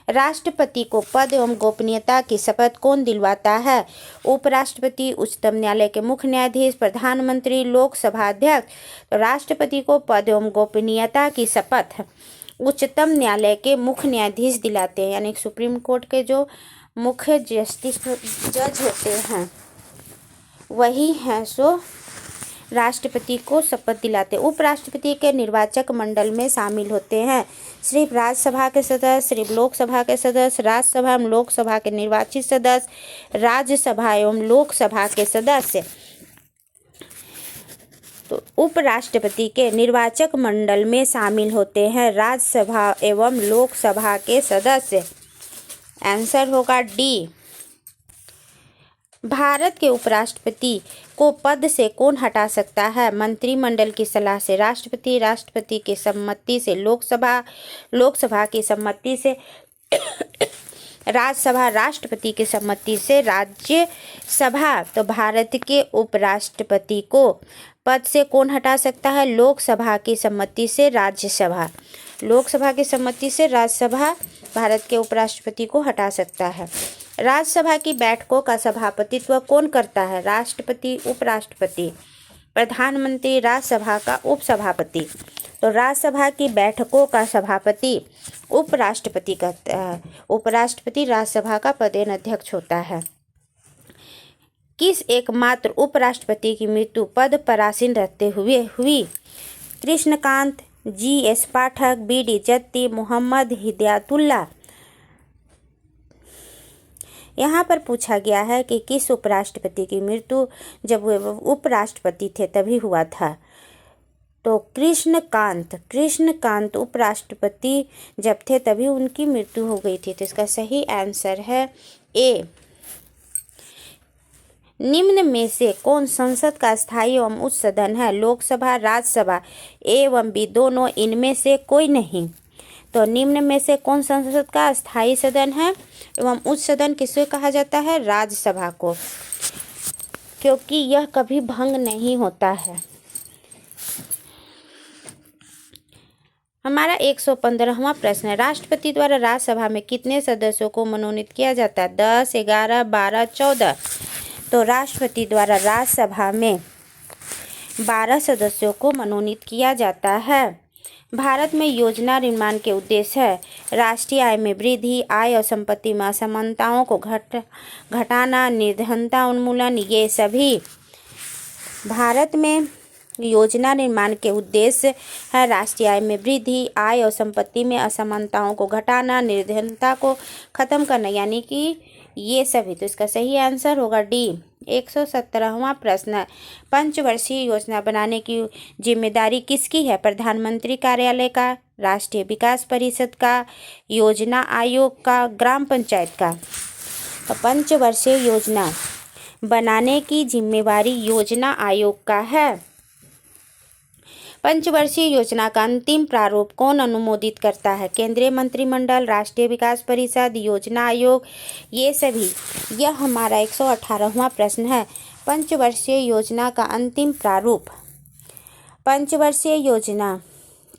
राष्ट्रपति को पद एवं गोपनीयता की शपथ कौन दिलवाता है? उपराष्ट्रपति, उच्चतम न्यायालय के मुख्य न्यायाधीश, प्रधानमंत्री, लोकसभा अध्यक्ष। तो राष्ट्रपति को पद एवं गोपनीयता की शपथ उच्चतम न्यायालय के मुख्य न्यायाधीश दिलाते हैं, यानी सुप्रीम कोर्ट के जो मुख्य जज होते हैं वही हैं सो राष्ट्रपति को शपथ दिलाते। उपराष्ट्रपति के निर्वाचक मंडल में शामिल होते हैं सिर्फ राज्यसभा के सदस्य, सिर्फ लोकसभा के सदस्य, राज्यसभा एवं लोकसभा के निर्वाचित सदस्य, राज्यसभा एवं लोकसभा के सदस्य। तो उपराष्ट्रपति के निर्वाचक मंडल में शामिल होते हैं राज्यसभा एवं लोकसभा के सदस्य। आंसर होगा डी। भारत के उपराष्ट्रपति को पद से कौन हटा सकता है? मंत्रिमंडल की सलाह से राष्ट्रपति, राष्ट्रपति की सम्मति से लोकसभा, लोकसभा की सम्मति से राज्यसभा, राष्ट्रपति की सम्मति से राज्यसभा। तो भारत के उपराष्ट्रपति को पद से कौन हटा सकता है? लोकसभा की सम्मति से राज्यसभा, लोकसभा की सम्मति से राज्यसभा भारत के उपराष्ट्रपति को हटा सकता है। राज्यसभा की बैठकों का सभापतित्व कौन करता है? राष्ट्रपति, उपराष्ट्रपति, प्रधानमंत्री, राज्यसभा का उपसभापति। तो राज्यसभा की बैठकों का सभापति उपराष्ट्रपति करता है। उपराष्ट्रपति राज्यसभा का पदेन अध्यक्ष होता है। किस एकमात्र उपराष्ट्रपति की मृत्यु पद पर आसीन रहते हुए हुई? कृष्णकांत, GS पाठक, BD जत्ती, मोहम्मद हिदायतुल्लाह। यहाँ पर पूछा गया है कि किस उपराष्ट्रपति की मृत्यु जब वे उपराष्ट्रपति थे तभी हुआ था। तो कृष्णकांत उपराष्ट्रपति जब थे तभी उनकी मृत्यु हो गई थी। तो इसका सही आंसर है ए। निम्न में से कौन संसद का स्थायी एवं उच्च सदन है? लोकसभा, राज्यसभा, ए एवं बी दोनों, इनमें से कोई नहीं। तो निम्न में से कौन संसद का स्थायी सदन है एवं उच्च सदन किसे कहा जाता है? राज्यसभा को, क्योंकि यह कभी भंग नहीं होता है। हमारा 115वां प्रश्न है, राष्ट्रपति द्वारा राज्यसभा में कितने सदस्यों को मनोनीत किया जाता है? 10, 11, 12, 14। तो राष्ट्रपति द्वारा राज्यसभा में 12 सदस्यों को मनोनीत किया जाता है। भारत में योजना निर्माण के उद्देश्य है राष्ट्रीय आय में वृद्धि, आय और संपत्ति में असमानताओं को घटाना, निर्धनता उन्मूलन। ये सभी भारत में योजना निर्माण के उद्देश्य है राष्ट्रीय आय में वृद्धि, आय और संपत्ति में असमानताओं को घटाना, निर्धनता को खत्म करना, यानी कि ये सभी। तो इसका सही आंसर होगा डी। 117वां प्रश्न, पंचवर्षीय योजना बनाने की जिम्मेदारी किसकी है? प्रधानमंत्री कार्यालय का, राष्ट्रीय विकास परिषद का, योजना आयोग का, ग्राम पंचायत का। तो पंचवर्षीय योजना बनाने की जिम्मेदारी योजना आयोग का है। पंचवर्षीय योजना का अंतिम प्रारूप कौन अनुमोदित करता है? केंद्रीय मंत्रिमंडल, राष्ट्रीय विकास परिषद, योजना आयोग, ये सभी। यह हमारा 118वां प्रश्न है। पंचवर्षीय योजना का अंतिम प्रारूप, पंचवर्षीय योजना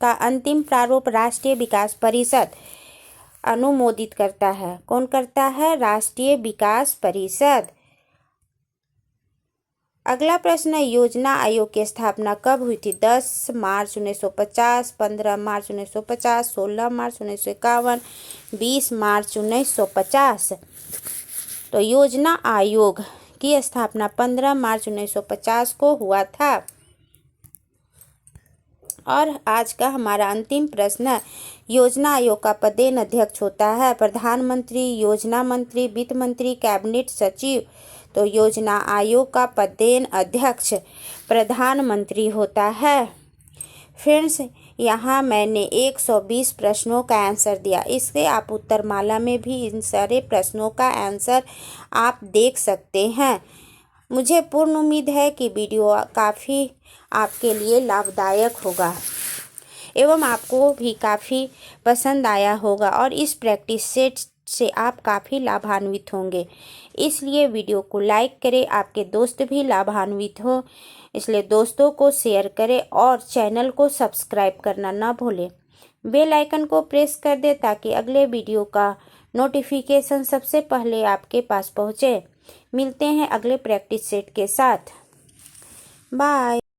का अंतिम प्रारूप राष्ट्रीय विकास परिषद अनुमोदित करता है। कौन करता है? राष्ट्रीय विकास परिषद। अगला प्रश्न है, योजना आयोग की स्थापना कब हुई थी? 10 मार्च 1950, 15 मार्च 1950, 16 मार्च 1951, 20 मार्च 1950। तो योजना आयोग की स्थापना 15 मार्च 1950 को हुआ था। और आज का हमारा अंतिम प्रश्न है, योजना आयोग का पदेन अध्यक्ष होता है प्रधानमंत्री, योजना मंत्री, वित्त मंत्री, कैबिनेट सचिव। तो योजना आयोग का पदेन अध्यक्ष प्रधानमंत्री होता है। फ्रेंड्स, यहाँ मैंने 120 प्रश्नों का आंसर दिया। इससे आप उत्तरमाला में भी इन सारे प्रश्नों का आंसर आप देख सकते हैं। मुझे पूर्ण उम्मीद है कि वीडियो काफ़ी आपके लिए लाभदायक होगा एवं आपको भी काफ़ी पसंद आया होगा और इस प्रैक्टिस सेट से आप काफ़ी लाभान्वित होंगे। इसलिए वीडियो को लाइक करें, आपके दोस्त भी लाभान्वित हो, इसलिए दोस्तों को शेयर करें और चैनल को सब्सक्राइब करना ना भूलें। बेल आइकन को प्रेस कर दें ताकि अगले वीडियो का नोटिफिकेशन सबसे पहले आपके पास पहुँचे। मिलते हैं अगले प्रैक्टिस सेट के साथ। बाय।